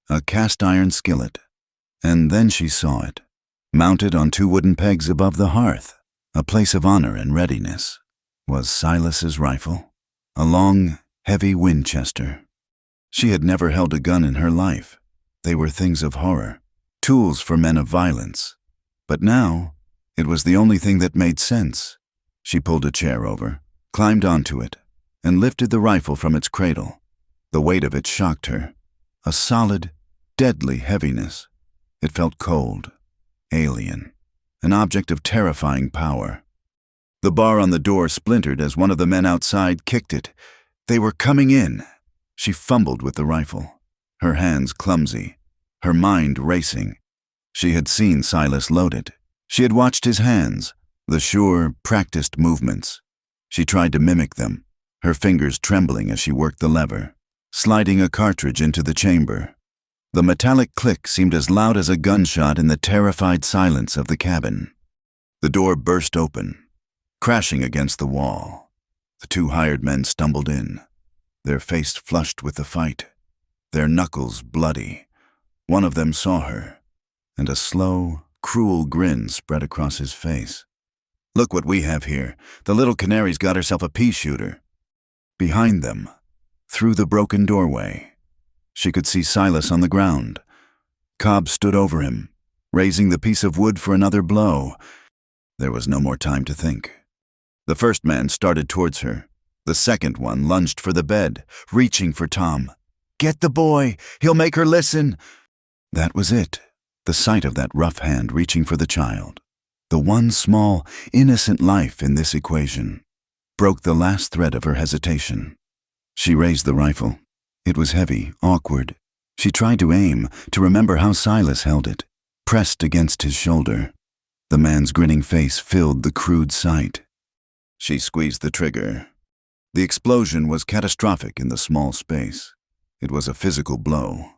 a cast-iron skillet. And then she saw it, mounted on 2 wooden pegs above the hearth, a place of honor and readiness, was Silas's rifle, a long, heavy Winchester. She had never held a gun in her life. They were things of horror, tools for men of violence. But now, it was the only thing that made sense. She pulled a chair over, climbed onto it, and lifted the rifle from its cradle. The weight of it shocked her, a solid, deadly heaviness. It felt cold, alien, an object of terrifying power. The bar on the door splintered as one of the men outside kicked it. They were coming in. She fumbled with the rifle, her hands clumsy, her mind racing. She had seen Silas load it. She had watched his hands, the sure, practiced movements. She tried to mimic them, her fingers trembling as she worked the lever, sliding a cartridge into the chamber. The metallic click seemed as loud as a gunshot in the terrified silence of the cabin. The door burst open, crashing against the wall. The 2 hired men stumbled in, their face flushed with the fight, their knuckles bloody. One of them saw her, and a slow, cruel grin spread across his face. "Look what we have here. The little canary's got herself a pea shooter." Behind them, through the broken doorway, she could see Silas on the ground. Cobb stood over him, raising the piece of wood for another blow. There was no more time to think. The first man started towards her. The second one lunged for the bed, reaching for Tom. "Get the boy! He'll make her listen!" That was it, the sight of that rough hand reaching for the child. The one small, innocent life in this equation broke the last thread of her hesitation. She raised the rifle. It was heavy, awkward. She tried to aim, to remember how Silas held it, pressed against his shoulder. The man's grinning face filled the crude sight. She squeezed the trigger. The explosion was catastrophic in the small space. It was a physical blow,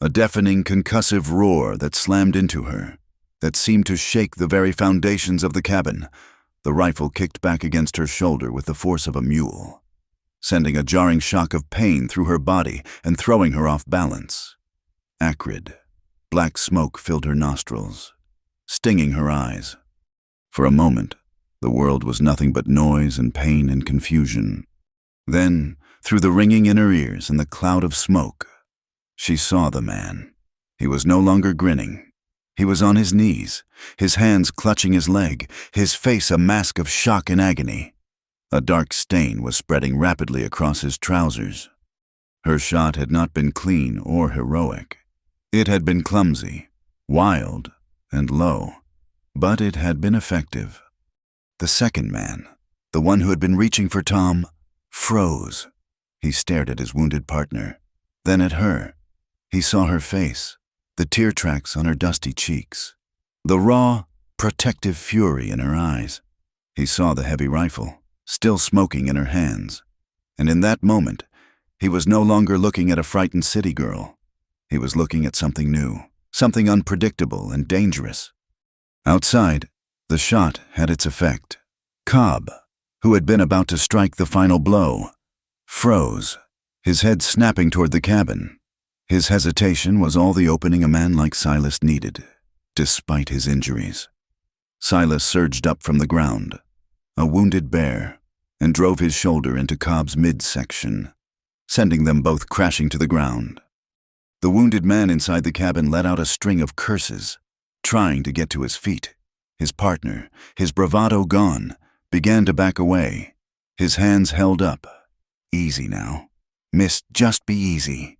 a deafening concussive roar that slammed into her, that seemed to shake the very foundations of the cabin. The rifle kicked back against her shoulder with the force of a mule, sending a jarring shock of pain through her body and throwing her off balance. Acrid, black smoke filled her nostrils, stinging her eyes. For a moment, the world was nothing but noise and pain and confusion. Then, through the ringing in her ears and the cloud of smoke, she saw the man. He was no longer grinning. He was on his knees, his hands clutching his leg, his face a mask of shock and agony. A dark stain was spreading rapidly across his trousers. Her shot had not been clean or heroic. It had been clumsy, wild, and low, but it had been effective. The second man, the one who had been reaching for Tom, froze. He stared at his wounded partner, then at her. He saw her face, the tear tracks on her dusty cheeks, the raw, protective fury in her eyes. He saw the heavy rifle, still smoking in her hands, and in that moment, he was no longer looking at a frightened city girl. He was looking at something new, something unpredictable and dangerous. Outside, the shot had its effect. Cobb, who had been about to strike the final blow, froze, his head snapping toward the cabin. His hesitation was all the opening a man like Silas needed, despite his injuries. Silas surged up from the ground, a wounded bear, and drove his shoulder into Cobb's midsection, sending them both crashing to the ground. The wounded man inside the cabin let out a string of curses, trying to get to his feet. His partner, his bravado gone, began to back away, his hands held up. Easy now. Miss, just be easy.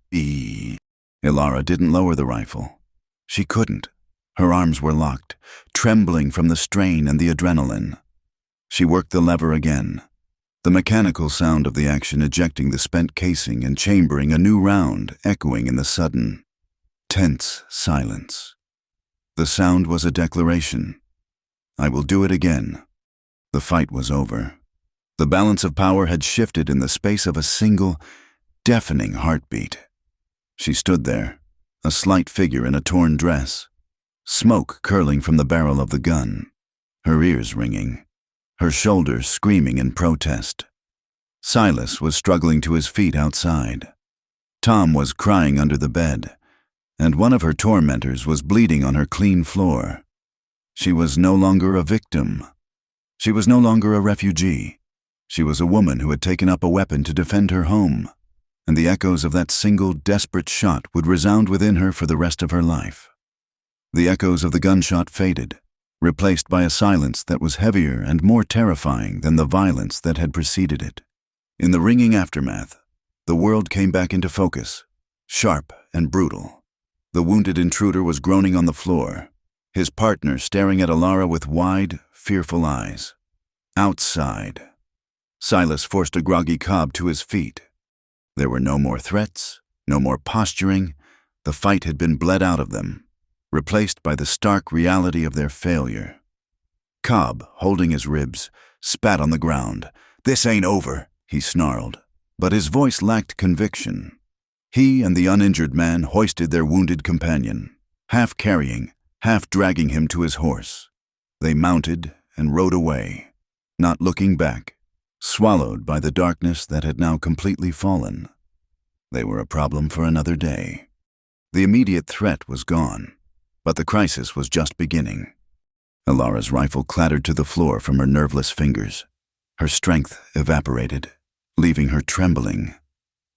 Ilara didn't lower the rifle. She couldn't. Her arms were locked, trembling from the strain and the adrenaline. She worked the lever again, the mechanical sound of the action ejecting the spent casing and chambering a new round echoing in the sudden, tense silence. The sound was a declaration. I will do it again. The fight was over. The balance of power had shifted in the space of a single, deafening heartbeat. She stood there, a slight figure in a torn dress, smoke curling from the barrel of the gun, her ears ringing, her shoulders screaming in protest. Silas was struggling to his feet outside. Tom was crying under the bed, and one of her tormentors was bleeding on her clean floor. She was no longer a victim. She was no longer a refugee. She was a woman who had taken up a weapon to defend her home, and the echoes of that single desperate shot would resound within her for the rest of her life. The echoes of the gunshot faded, replaced by a silence that was heavier and more terrifying than the violence that had preceded it. In the ringing aftermath, the world came back into focus, sharp and brutal. The wounded intruder was groaning on the floor, his partner staring at Alara with wide, fearful eyes. Outside, Silas forced a groggy Cobb to his feet. There were no more threats, no more posturing. The fight had been bled out of them, replaced by the stark reality of their failure. Cobb, holding his ribs, spat on the ground. "This ain't over," he snarled, but his voice lacked conviction. He and the uninjured man hoisted their wounded companion, half carrying, half dragging him to his horse. They mounted and rode away, not looking back, swallowed by the darkness that had now completely fallen. They were a problem for another day. The immediate threat was gone, but the crisis was just beginning. Alara's rifle clattered to the floor from her nerveless fingers. Her strength evaporated, leaving her trembling,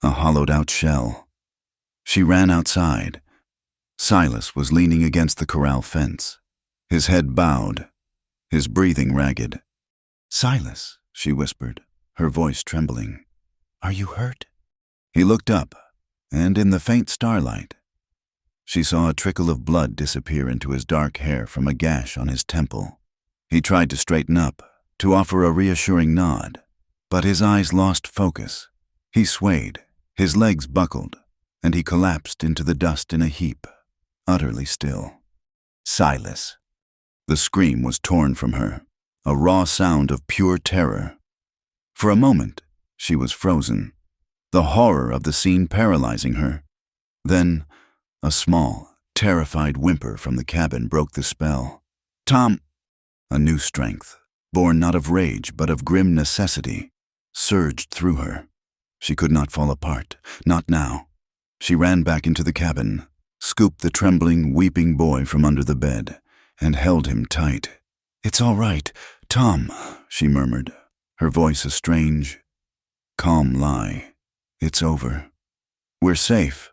a hollowed-out shell. She ran outside. Silas was leaning against the corral fence, his head bowed, his breathing ragged. "Silas," she whispered, her voice trembling. "Are you hurt?" He looked up, and in the faint starlight, she saw a trickle of blood disappear into his dark hair from a gash on his temple. He tried to straighten up, to offer a reassuring nod, but his eyes lost focus. He swayed, his legs buckled, and he collapsed into the dust in a heap, utterly still. "Silas." The scream was torn from her, a raw sound of pure terror. For a moment, she was frozen, the horror of the scene paralyzing her. Then, a small, terrified whimper from the cabin broke the spell. "Tom!" A new strength, born not of rage but of grim necessity, surged through her. She could not fall apart, not now. She ran back into the cabin, scooped the trembling, weeping boy from under the bed, and held him tight. "It's all right, Tom," she murmured, her voice a strange, calm lie. "It's over. We're safe,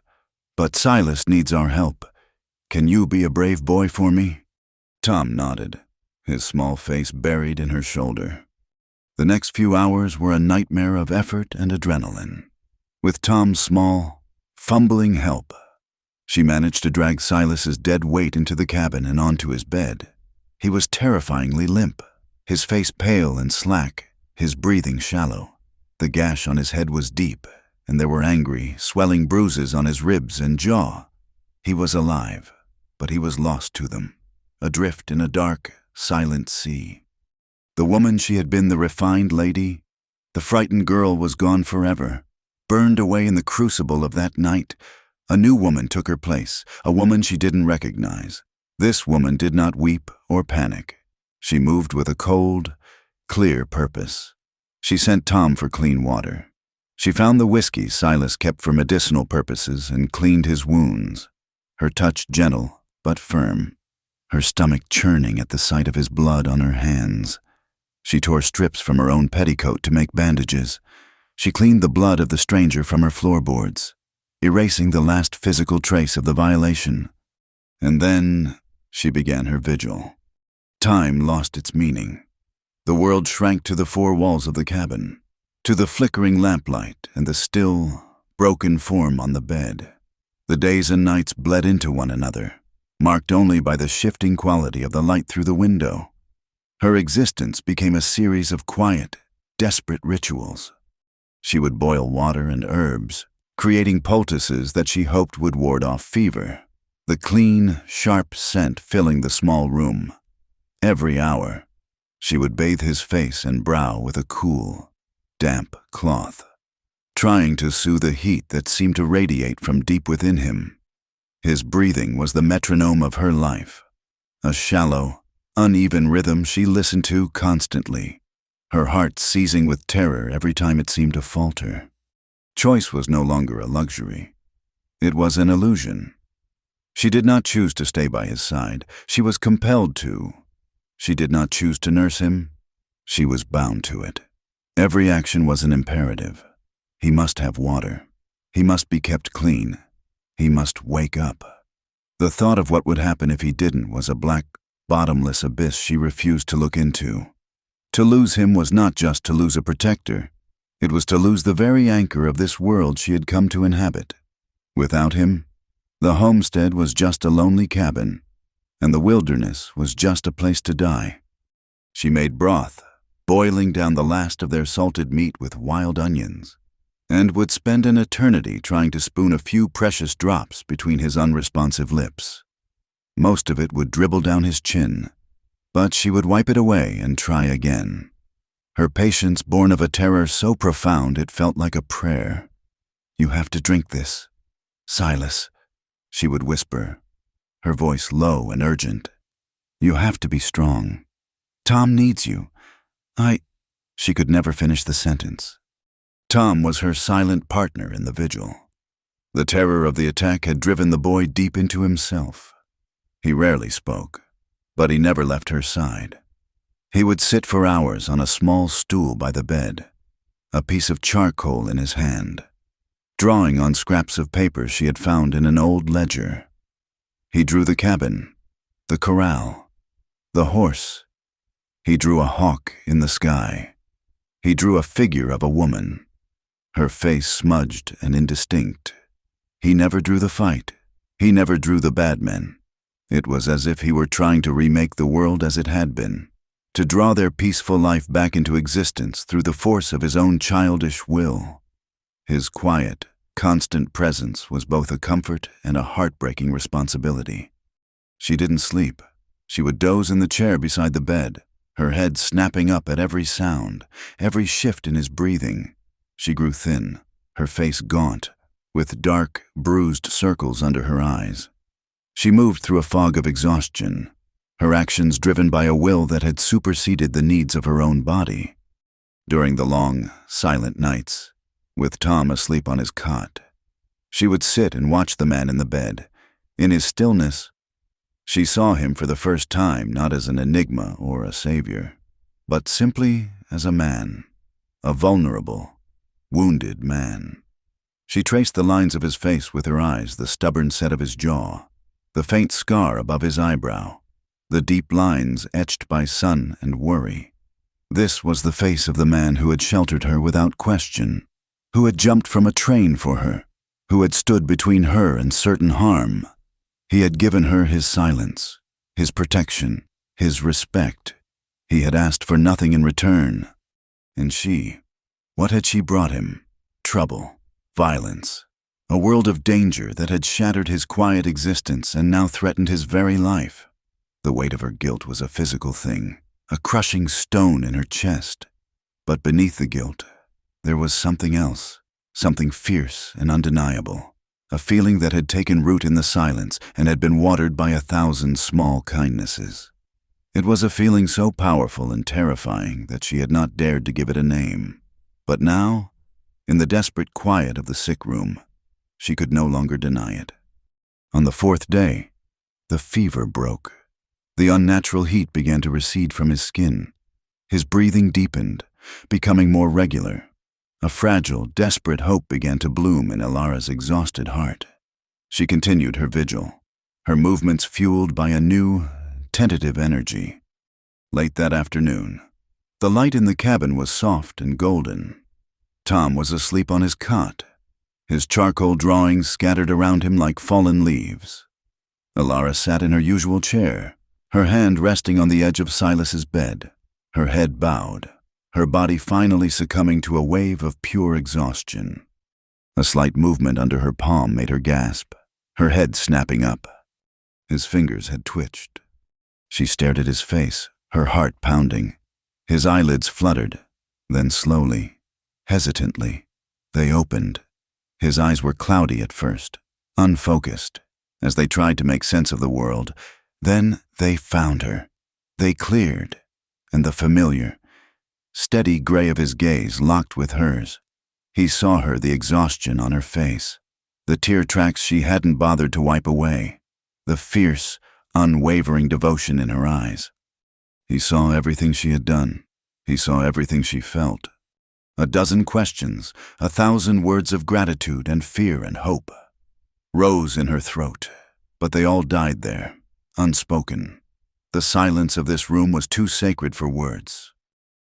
but Silas needs our help. Can you be a brave boy for me?" Tom nodded, his small face buried in her shoulder. The next few hours were a nightmare of effort and adrenaline. With Tom's small, fumbling help, she managed to drag Silas's dead weight into the cabin and onto his bed. He was terrifyingly limp, his face pale and slack, his breathing shallow. The gash on his head was deep, and there were angry, swelling bruises on his ribs and jaw. He was alive, but he was lost to them, adrift in a dark, silent sea. The woman she had been, the refined lady, the frightened girl, was gone forever, burned away in the crucible of that night. A new woman took her place, a woman she didn't recognize. This woman did not weep or panic. She moved with a cold, clear purpose. She sent Tom for clean water. She found the whiskey Silas kept for medicinal purposes and cleaned his wounds, her touch gentle but firm, her stomach churning at the sight of his blood on her hands. She tore strips from her own petticoat to make bandages. She cleaned the blood of the stranger from her floorboards, erasing the last physical trace of the violation. And then she began her vigil. Time lost its meaning. The world shrank to the four walls of the cabin, to the flickering lamplight and the still, broken form on the bed. The days and nights bled into one another, marked only by the shifting quality of the light through the window. Her existence became a series of quiet, desperate rituals. She would boil water and herbs, creating poultices that she hoped would ward off fever, the clean, sharp scent filling the small room. Every hour, she would bathe his face and brow with a cool, damp cloth, trying to soothe the heat that seemed to radiate from deep within him. His breathing was the metronome of her life, a shallow, uneven rhythm she listened to constantly, her heart seizing with terror every time it seemed to falter. Choice was no longer a luxury. It was an illusion. She did not choose to stay by his side. She was compelled to. She did not choose to nurse him. She was bound to it. Every action was an imperative. He must have water. He must be kept clean. He must wake up. The thought of what would happen if he didn't was a black, bottomless abyss she refused to look into. To lose him was not just to lose a protector. It was to lose the very anchor of this world she had come to inhabit. Without him, the homestead was just a lonely cabin, and the wilderness was just a place to die. She made broth, boiling down the last of their salted meat with wild onions, and would spend an eternity trying to spoon a few precious drops between his unresponsive lips. Most of it would dribble down his chin, but she would wipe it away and try again. Her patience born of a terror so profound it felt like a prayer. "You have to drink this, Silas," she would whisper, her voice low and urgent. "You have to be strong. Tom needs you. She could never finish the sentence. Tom was her silent partner in the vigil. The terror of the attack had driven the boy deep into himself. He rarely spoke, but he never left her side. He would sit for hours on a small stool by the bed, a piece of charcoal in his hand, drawing on scraps of paper she had found in an old ledger. He drew the cabin, the corral, the horse. He drew a hawk in the sky. He drew a figure of a woman, her face smudged and indistinct. He never drew the fight. He never drew the bad men. It was as if he were trying to remake the world as it had been, to draw their peaceful life back into existence through the force of his own childish will. His quiet, constant presence was both a comfort and a heartbreaking responsibility. She didn't sleep. She would doze in the chair beside the bed, her head snapping up at every sound, every shift in his breathing. She grew thin, her face gaunt, with dark, bruised circles under her eyes. She moved through a fog of exhaustion, her actions driven by a will that had superseded the needs of her own body. During the long, silent nights, with Tom asleep on his cot, she would sit and watch the man in the bed. In his stillness, she saw him for the first time not as an enigma or a savior, but simply as a man, a vulnerable, wounded man. She traced the lines of his face with her eyes, the stubborn set of his jaw, the faint scar above his eyebrow, the deep lines etched by sun and worry. This was the face of the man who had sheltered her without question, who had jumped from a train for her, who had stood between her and certain harm. He had given her his silence, his protection, his respect. He had asked for nothing in return. And she, what had she brought him? Trouble, violence, a world of danger that had shattered his quiet existence and now threatened his very life. The weight of her guilt was a physical thing, a crushing stone in her chest. But beneath the guilt, there was something else, something fierce and undeniable, a feeling that had taken root in the silence and had been watered by 1,000 small kindnesses. It was a feeling so powerful and terrifying that she had not dared to give it a name. But now, in the desperate quiet of the sick room, she could no longer deny it. On the 4th day, the fever broke. The unnatural heat began to recede from his skin. His breathing deepened, becoming more regular. A fragile, desperate hope began to bloom in Elara's exhausted heart. She continued her vigil, her movements fueled by a new, tentative energy. Late that afternoon, the light in the cabin was soft and golden. Tom was asleep on his cot, his charcoal drawings scattered around him like fallen leaves. Elara sat in her usual chair, her hand resting on the edge of Silas's bed, her head bowed, her body finally succumbing to a wave of pure exhaustion. A slight movement under her palm made her gasp, her head snapping up. His fingers had twitched. She stared at his face, her heart pounding. His eyelids fluttered, then slowly, hesitantly, they opened. His eyes were cloudy at first, unfocused, as they tried to make sense of the world. Then they found her. They cleared, and the familiar, steady gray of his gaze locked with hers. He saw her, the exhaustion on her face, the tear tracks she hadn't bothered to wipe away, the fierce, unwavering devotion in her eyes. He saw everything she had done. He saw everything she felt. A dozen questions, 1,000 words of gratitude and fear and hope rose in her throat, but they all died there, unspoken. The silence of this room was too sacred for words.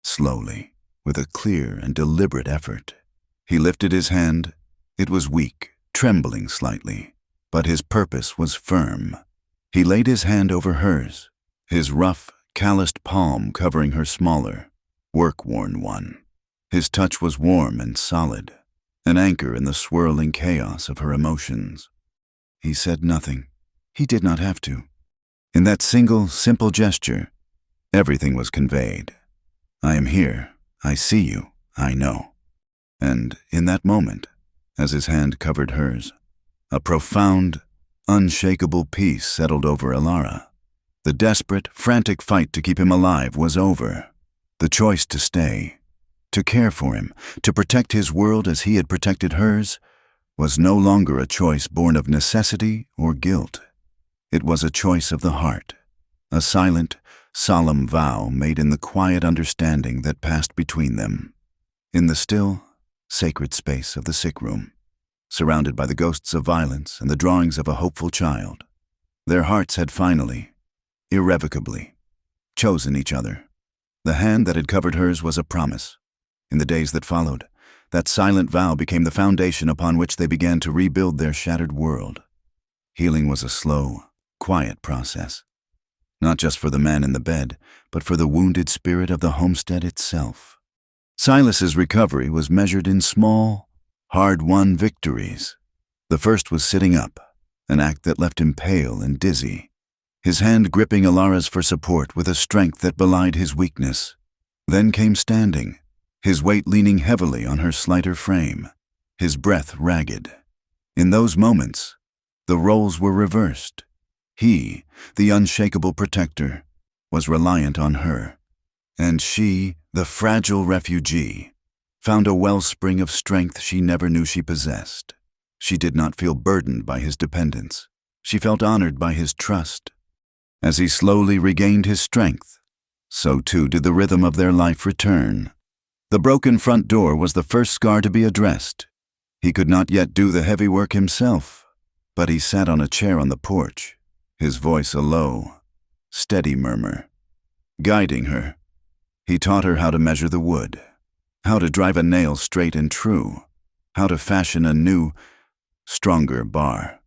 Slowly, with a clear and deliberate effort, he lifted his hand. It was weak, trembling slightly, but his purpose was firm. He laid his hand over hers, his rough, calloused palm covering her smaller, work-worn one. His touch was warm and solid, an anchor in the swirling chaos of her emotions. He said nothing. He did not have to. In that single, simple gesture, everything was conveyed. I am here. I see you. I know. And in that moment, as his hand covered hers, a profound, unshakable peace settled over Alara. The desperate, frantic fight to keep him alive was over. The choice to stay, to care for him, to protect his world as he had protected hers, was no longer a choice born of necessity or guilt. It was a choice of the heart, a silent, solemn vow made in the quiet understanding that passed between them. In the still, sacred space of the sick room, surrounded by the ghosts of violence and the drawings of a hopeful child, their hearts had finally, irrevocably, chosen each other. The hand that had covered hers was a promise. In the days that followed, that silent vow became the foundation upon which they began to rebuild their shattered world. Healing was a slow, quiet process, not just for the man in the bed, but for the wounded spirit of the homestead itself. Silas's recovery was measured in small, hard-won victories. The first was sitting up, an act that left him pale and dizzy, his hand gripping Alara's for support with a strength that belied his weakness. Then came standing, his weight leaning heavily on her slighter frame, his breath ragged. In those moments, the roles were reversed. He, the unshakable protector, was reliant on her, and she, the fragile refugee, found a wellspring of strength she never knew she possessed. She did not feel burdened by his dependence. She felt honored by his trust. As he slowly regained his strength, so too did the rhythm of their life return. The broken front door was the first scar to be addressed. He could not yet do the heavy work himself, but he sat on a chair on the porch, his voice a low, steady murmur. Guiding her, he taught her how to measure the wood, how to drive a nail straight and true, how to fashion a new, stronger bar.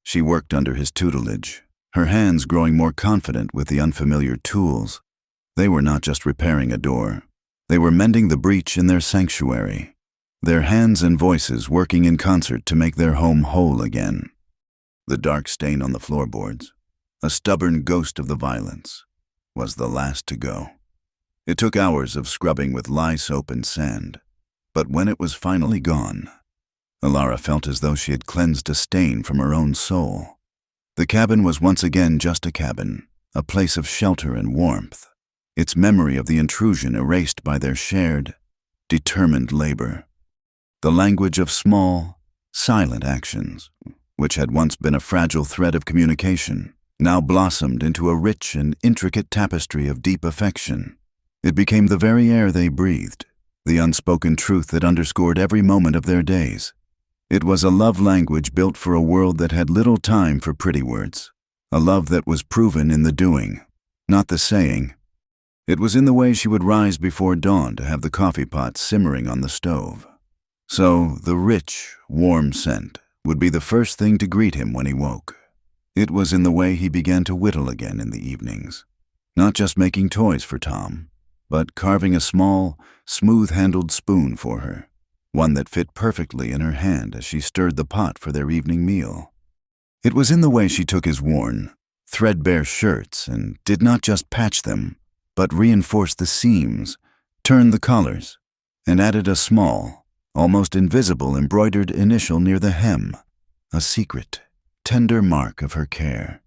She worked under his tutelage, her hands growing more confident with the unfamiliar tools. They were not just repairing a door. They were mending the breach in their sanctuary, their hands and voices working in concert to make their home whole again. The dark stain on the floorboards, a stubborn ghost of the violence, was the last to go. It took hours of scrubbing with lye soap and sand, but when it was finally gone, Alara felt as though she had cleansed a stain from her own soul. The cabin was once again just a cabin, a place of shelter and warmth, its memory of the intrusion erased by their shared, determined labor. The language of small, silent actions, which had once been a fragile thread of communication, now blossomed into a rich and intricate tapestry of deep affection. It became the very air they breathed, the unspoken truth that underscored every moment of their days. It was a love language built for a world that had little time for pretty words, a love that was proven in the doing, not the saying. It was in the way she would rise before dawn to have the coffee pot simmering on the stove. So the rich, warm scent would be the first thing to greet him when he woke. It was in the way he began to whittle again in the evenings, not just making toys for Tom, but carving a small, smooth-handled spoon for her, one that fit perfectly in her hand as she stirred the pot for their evening meal. It was in the way she took his worn, threadbare shirts and did not just patch them, but reinforced the seams, turned the collars, and added a small, almost invisible embroidered initial near the hem, a secret, tender mark of her care.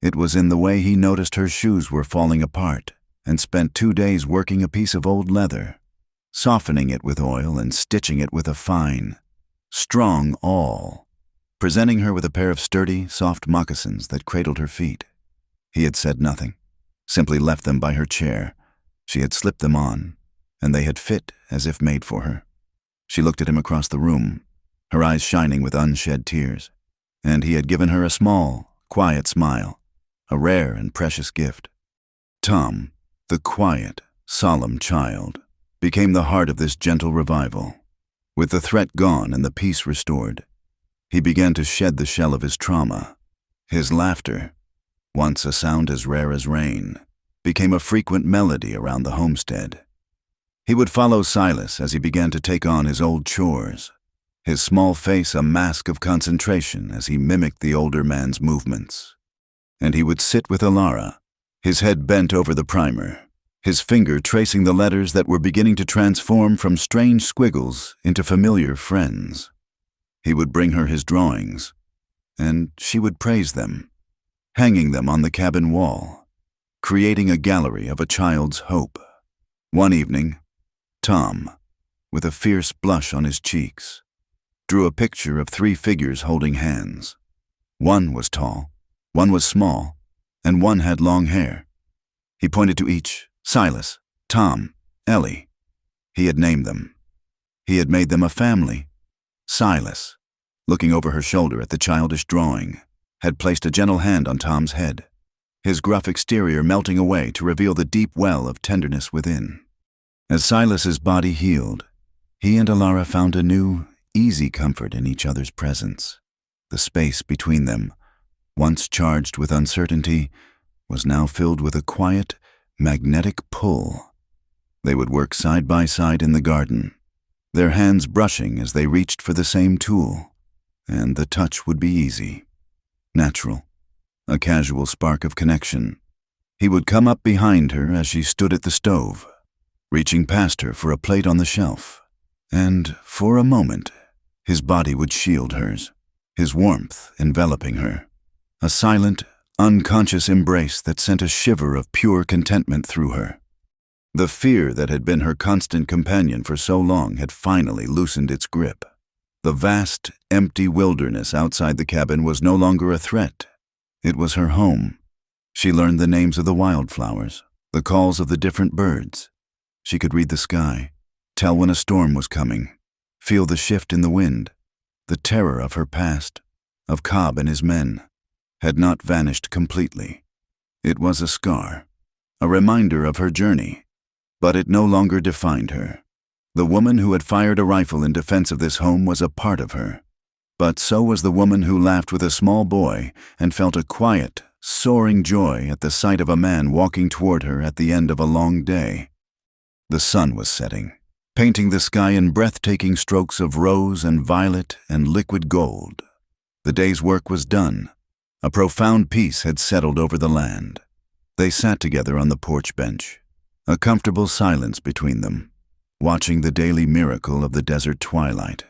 It was in the way he noticed her shoes were falling apart and spent 2 days working a piece of old leather, softening it with oil and stitching it with a fine, strong awl. presenting her with a pair of sturdy, soft moccasins that cradled her feet. He had said nothing, simply left them by her chair. She had slipped them on, and they had fit as if made for her. She looked at him across the room, her eyes shining with unshed tears, and he had given her a small, quiet smile, a rare and precious gift. Tom, the quiet, solemn child, became the heart of this gentle revival. With the threat gone and the peace restored, he began to shed the shell of his trauma. His laughter, once a sound as rare as rain, became a frequent melody around the homestead. He would follow Silas as he began to take on his old chores, his small face a mask of concentration as he mimicked the older man's movements. And he would sit with Alara, his head bent over the primer, his finger tracing the letters that were beginning to transform from strange squiggles into familiar friends. He would bring her his drawings, and she would praise them, hanging them on the cabin wall, creating a gallery of a child's hope. One evening, Tom, with a fierce blush on his cheeks, drew a picture of 3 figures holding hands. One was tall, one was small, and one had long hair. He pointed to each: Silas, Tom, Ellie. He had named them. He had made them a family. Silas, looking over her shoulder at the childish drawing, had placed a gentle hand on Tom's head, his gruff exterior melting away to reveal the deep well of tenderness within. As Silas's body healed, he and Alara found a new, easy comfort in each other's presence. The space between them, once charged with uncertainty, was now filled with a quiet, magnetic pull. They would work side by side in the garden, their hands brushing as they reached for the same tool, and the touch would be easy, natural, a casual spark of connection. He would come up behind her as she stood at the stove, reaching past her for a plate on the shelf, and, for a moment, his body would shield hers, his warmth enveloping her, a silent, unconscious embrace that sent a shiver of pure contentment through her. The fear that had been her constant companion for so long had finally loosened its grip. The vast, empty wilderness outside the cabin was no longer a threat. It was her home. She learned the names of the wildflowers, the calls of the different birds. She could read the sky, tell when a storm was coming, feel the shift in the wind. The terror of her past, of Cobb and his men, had not vanished completely. It was a scar, a reminder of her journey, but it no longer defined her. The woman who had fired a rifle in defense of this home was a part of her, but so was the woman who laughed with a small boy and felt a quiet, soaring joy at the sight of a man walking toward her at the end of a long day. The sun was setting, painting the sky in breathtaking strokes of rose and violet and liquid gold. The day's work was done. A profound peace had settled over the land. They sat together on the porch bench, a comfortable silence between them, watching the daily miracle of the desert twilight.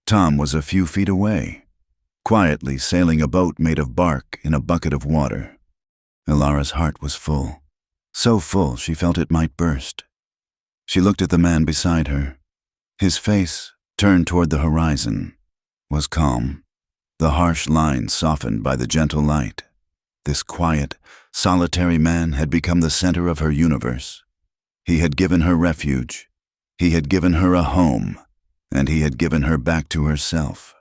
Tom was a few feet away, quietly sailing a boat made of bark in a bucket of water. Alara's heart was full, so full she felt it might burst. She looked at the man beside her. His face, turned toward the horizon, was calm, the harsh lines softened by the gentle light. This quiet, solitary man had become the center of her universe. He had given her refuge. He had given her a home, and he had given her back to herself.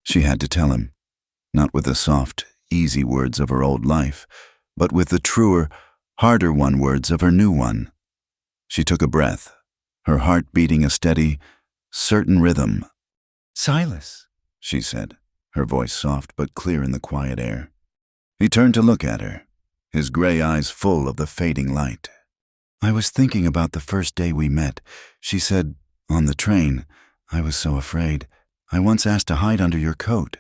She had to tell him, not with the soft, easy words of her old life, but with the truer, harder-won words of her new one. She took a breath, her heart beating a steady, certain rhythm. "Silas," she said, her voice soft but clear in the quiet air. He turned to look at her, his gray eyes full of the fading light. "I was thinking about the first day we met," she said, "on the train. I was so afraid. I once asked to hide under your coat."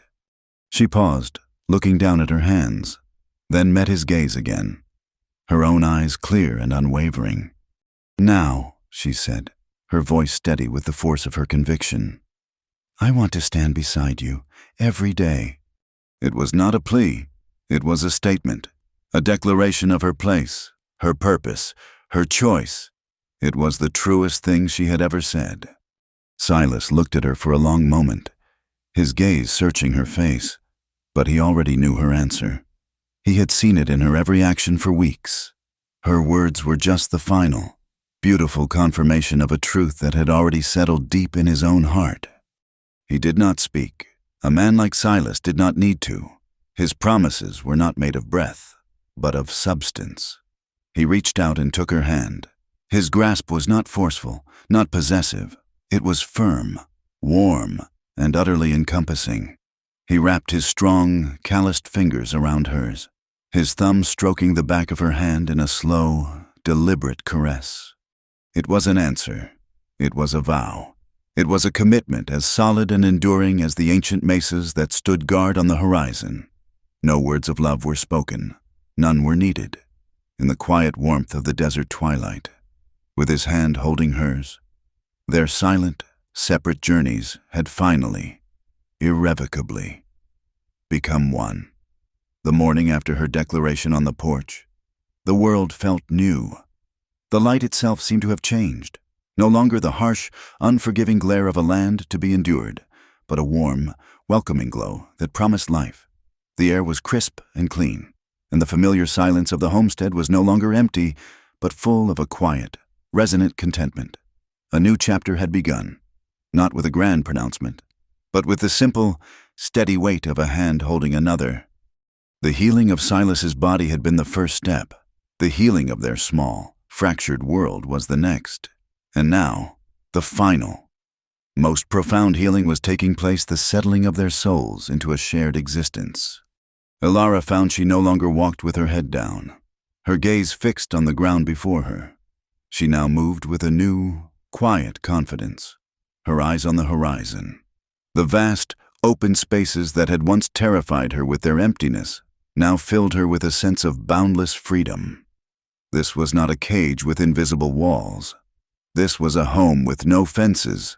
She paused, looking down at her hands, then met his gaze again, her own eyes clear and unwavering. "Now," she said, her voice steady with the force of her conviction, "I want to stand beside you, every day." It was not a plea. It was a statement, a declaration of her place, her purpose, her choice. It was the truest thing she had ever said. Silas looked at her for a long moment, his gaze searching her face, but he already knew her answer. He had seen it in her every action for weeks. Her words were just the final, beautiful confirmation of a truth that had already settled deep in his own heart. He did not speak. A man like Silas did not need to. His promises were not made of breath, but of substance. He reached out and took her hand. His grasp was not forceful, not possessive. It was firm, warm, and utterly encompassing. He wrapped his strong, calloused fingers around hers, his thumb stroking the back of her hand in a slow, deliberate caress. It was an answer. It was a vow. It was a commitment as solid and enduring as the ancient mesas that stood guard on the horizon. No words of love were spoken. None were needed. In the quiet warmth of the desert twilight, with his hand holding hers, their silent, separate journeys had finally, irrevocably, become one. The morning after her declaration on the porch, the world felt new. The light itself seemed to have changed. No longer the harsh, unforgiving glare of a land to be endured, but a warm, welcoming glow that promised life. The air was crisp and clean, and the familiar silence of the homestead was no longer empty, but full of a quiet, resonant contentment. A new chapter had begun, not with a grand pronouncement, but with the simple, steady weight of a hand holding another. The healing of Silas's body had been the first step. The healing of their small, fractured world was the next. And now, the final, most profound healing was taking place, the settling of their souls into a shared existence. Ilara found she no longer walked with her head down, her gaze fixed on the ground before her. She now moved with a new, quiet confidence, her eyes on the horizon. The vast, open spaces that had once terrified her with their emptiness now filled her with a sense of boundless freedom. This was not a cage with invisible walls. This was a home with no fences,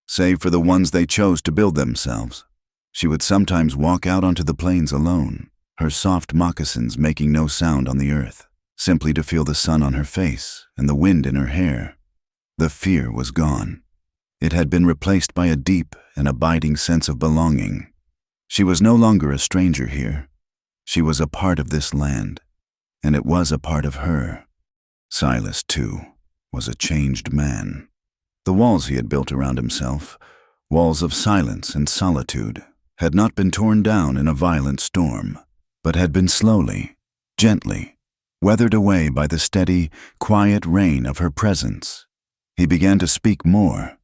save for the ones they chose to build themselves. She would sometimes walk out onto the plains alone, her soft moccasins making no sound on the earth, simply to feel the sun on her face and the wind in her hair. The fear was gone. It had been replaced by a deep and abiding sense of belonging. She was no longer a stranger here. She was a part of this land, and it was a part of her. Silas, too, was a changed man. The walls he had built around himself, walls of silence and solitude, had not been torn down in a violent storm, but had been slowly, gently, weathered away by the steady, quiet rain of her presence. He began to speak more,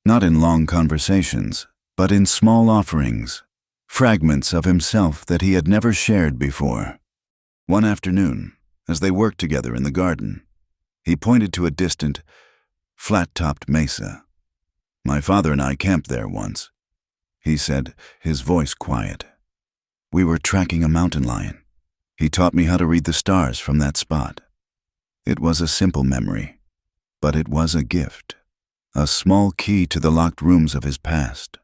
not in long conversations, but in small offerings, fragments of himself that he had never shared before. One afternoon, as they worked together in the garden, he pointed to a distant, flat-topped mesa. "My father and I camped there once," he said, his voice quiet. "We were tracking a mountain lion. He taught me how to read the stars from that spot." It was a simple memory, but it was a gift, a small key to the locked rooms of his past.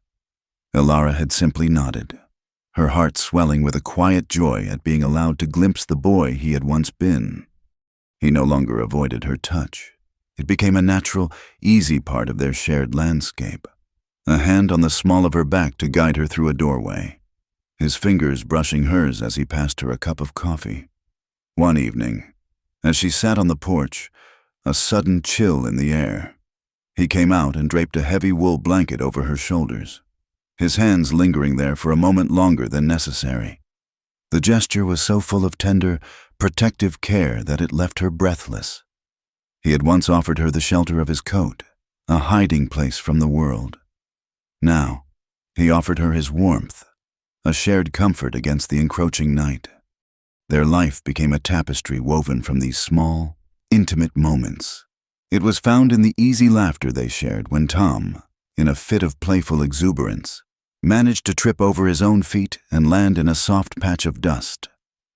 Ilara had simply nodded, her heart swelling with a quiet joy at being allowed to glimpse the boy he had once been. He no longer avoided her touch. It became a natural, easy part of their shared landscape. A hand on the small of her back to guide her through a doorway, his fingers brushing hers as he passed her a cup of coffee. One evening, as she sat on the porch, a sudden chill in the air. He came out and draped a heavy wool blanket over her shoulders, his hands lingering there for a moment longer than necessary. The gesture was so full of tender, protective care that it left her breathless. He had once offered her the shelter of his coat, a hiding place from the world. Now, he offered her his warmth, a shared comfort against the encroaching night. Their life became a tapestry woven from these small, intimate moments. It was found in the easy laughter they shared when Tom, in a fit of playful exuberance, managed to trip over his own feet and land in a soft patch of dust,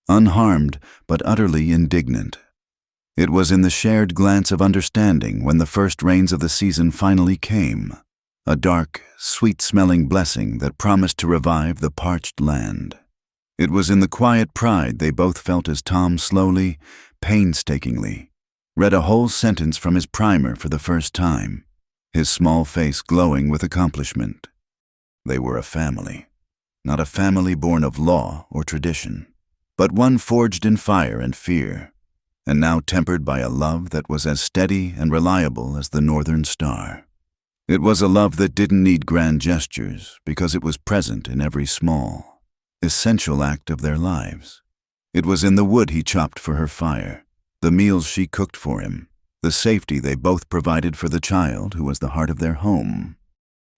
unharmed but utterly indignant. It was in the shared glance of understanding when the first rains of the season finally came, a dark, sweet-smelling blessing that promised to revive the parched land. It was in the quiet pride they both felt as Tom slowly, painstakingly, read a whole sentence from his primer for the first time, his small face glowing with accomplishment. They were a family. Not a family born of law or tradition, but one forged in fire and fear, and now tempered by a love that was as steady and reliable as the northern star. It was a love that didn't need grand gestures because it was present in every small, essential act of their lives. It was in the wood he chopped for her fire, the meals she cooked for him, the safety they both provided for the child who was the heart of their home.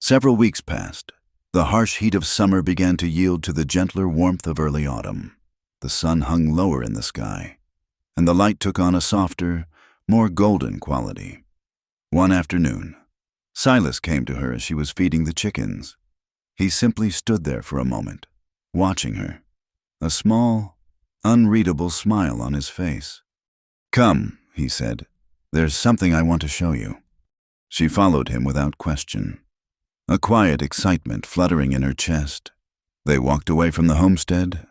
Several weeks passed. The harsh heat of summer began to yield to the gentler warmth of early autumn. The sun hung lower in the sky, and the light took on a softer, more golden quality. One afternoon, Silas came to her as she was feeding the chickens. He simply stood there for a moment, watching her, a small, unreadable smile on his face. "Come," he said, "there's something I want to show you." She followed him without question, a quiet excitement fluttering in her chest. They walked away from the homestead,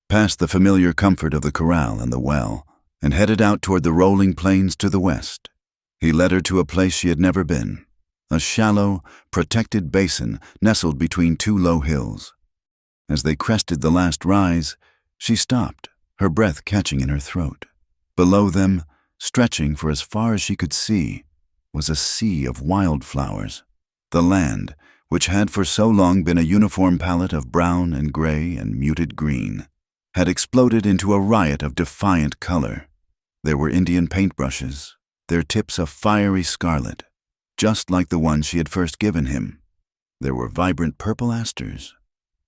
past the familiar comfort of the corral and the well, and headed out toward the rolling plains to the west. He led her to a place she had never been, a shallow, protected basin nestled between two low hills. As they crested the last rise, she stopped, her breath catching in her throat. Below them, stretching for as far as she could see, was a sea of wildflowers. The land, which had for so long been a uniform palette of brown and gray and muted green, had exploded into a riot of defiant color. There were Indian paintbrushes, their tips of fiery scarlet, just like the one she had first given him. There were vibrant purple asters,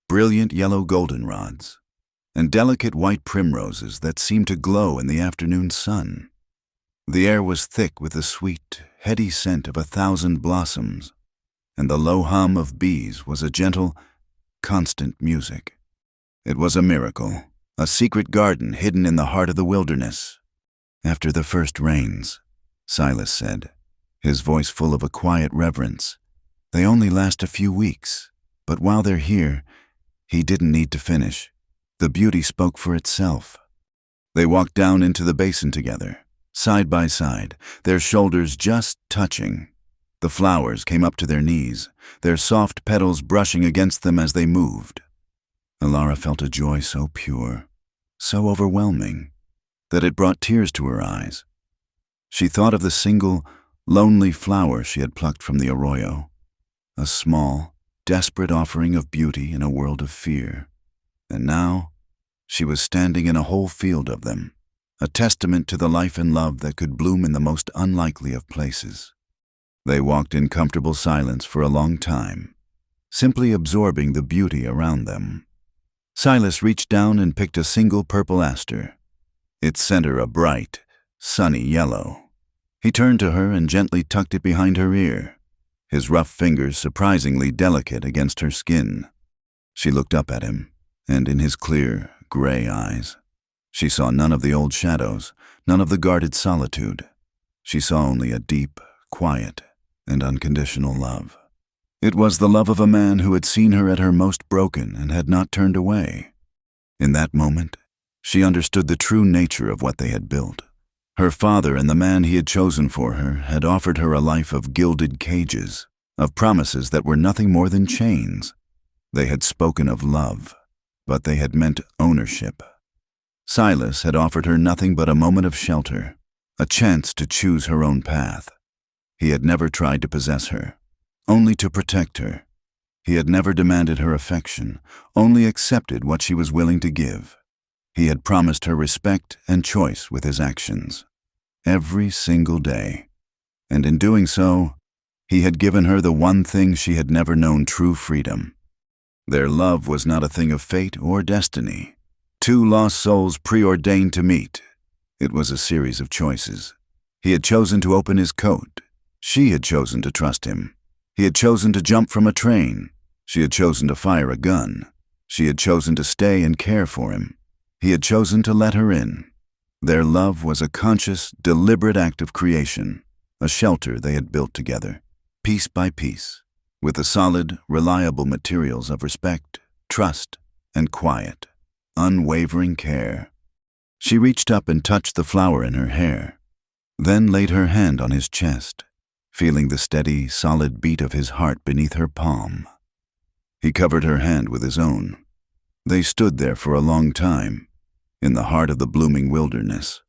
brilliant yellow goldenrods, and delicate white primroses that seemed to glow in the afternoon sun. The air was thick with the sweet, heady scent of 1,000 blossoms, and the low hum of bees was a gentle, constant music. It was a miracle, a secret garden hidden in the heart of the wilderness. "After the first rains," Silas said, his voice full of a quiet reverence, "they only last a few weeks, but while they're here, he didn't need to finish. The beauty spoke for itself." They walked down into the basin together, side by side, their shoulders just touching. The flowers came up to their knees, their soft petals brushing against them as they moved. Alara felt a joy so pure, so overwhelming, that it brought tears to her eyes. She thought of the single, lonely flower she had plucked from the arroyo, a small, desperate offering of beauty in a world of fear. And now, she was standing in a whole field of them, a testament to the life and love that could bloom in the most unlikely of places. They walked in comfortable silence for a long time, simply absorbing the beauty around them. Silas reached down and picked a single purple aster, its center a bright, sunny yellow. He turned to her and gently tucked it behind her ear, his rough fingers surprisingly delicate against her skin. She looked up at him, and in his clear, gray eyes, she saw none of the old shadows, none of the guarded solitude. She saw only a deep, quiet, and unconditional love. It was the love of a man who had seen her at her most broken and had not turned away. In that moment, she understood the true nature of what they had built. Her father and the man he had chosen for her had offered her a life of gilded cages, of promises that were nothing more than chains. They had spoken of love, but they had meant ownership. Silas had offered her nothing but a moment of shelter, a chance to choose her own path. He had never tried to possess her, only to protect her. He had never demanded her affection, only accepted what she was willing to give. He had promised her respect and choice with his actions, every single day. And in doing so, he had given her the one thing she had never known: true freedom. Their love was not a thing of fate or destiny, two lost souls preordained to meet. It was a series of choices. He had chosen to open his coat. She had chosen to trust him. He had chosen to jump from a train. She had chosen to fire a gun. She had chosen to stay and care for him. He had chosen to let her in. Their love was a conscious, deliberate act of creation, a shelter they had built together, piece by piece, with the solid, reliable materials of respect, trust, and quiet, unwavering care. She reached up and touched the flower in her hair, then laid her hand on his chest, feeling the steady, solid beat of his heart beneath her palm. He covered her hand with his own. They stood there for a long time, in the heart of the blooming wilderness.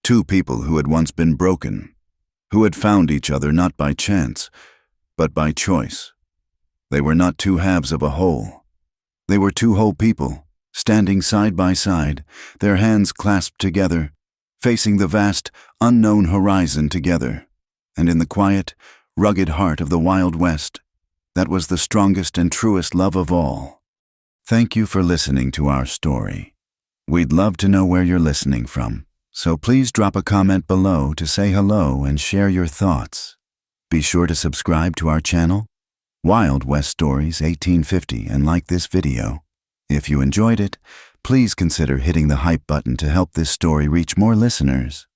Two people who had once been broken, who had found each other not by chance, but by choice. They were not two halves of a whole. They were two whole people, standing side by side, their hands clasped together, facing the vast, unknown horizon together. And in the quiet, rugged heart of the Wild West, that was the strongest and truest love of all. Thank you for listening to our story. We'd love to know where you're listening from, so please drop a comment below to say hello and share your thoughts. Be sure to subscribe to our channel, Wild West Stories 1850, and like this video. If you enjoyed it, please consider hitting the hype button to help this story reach more listeners.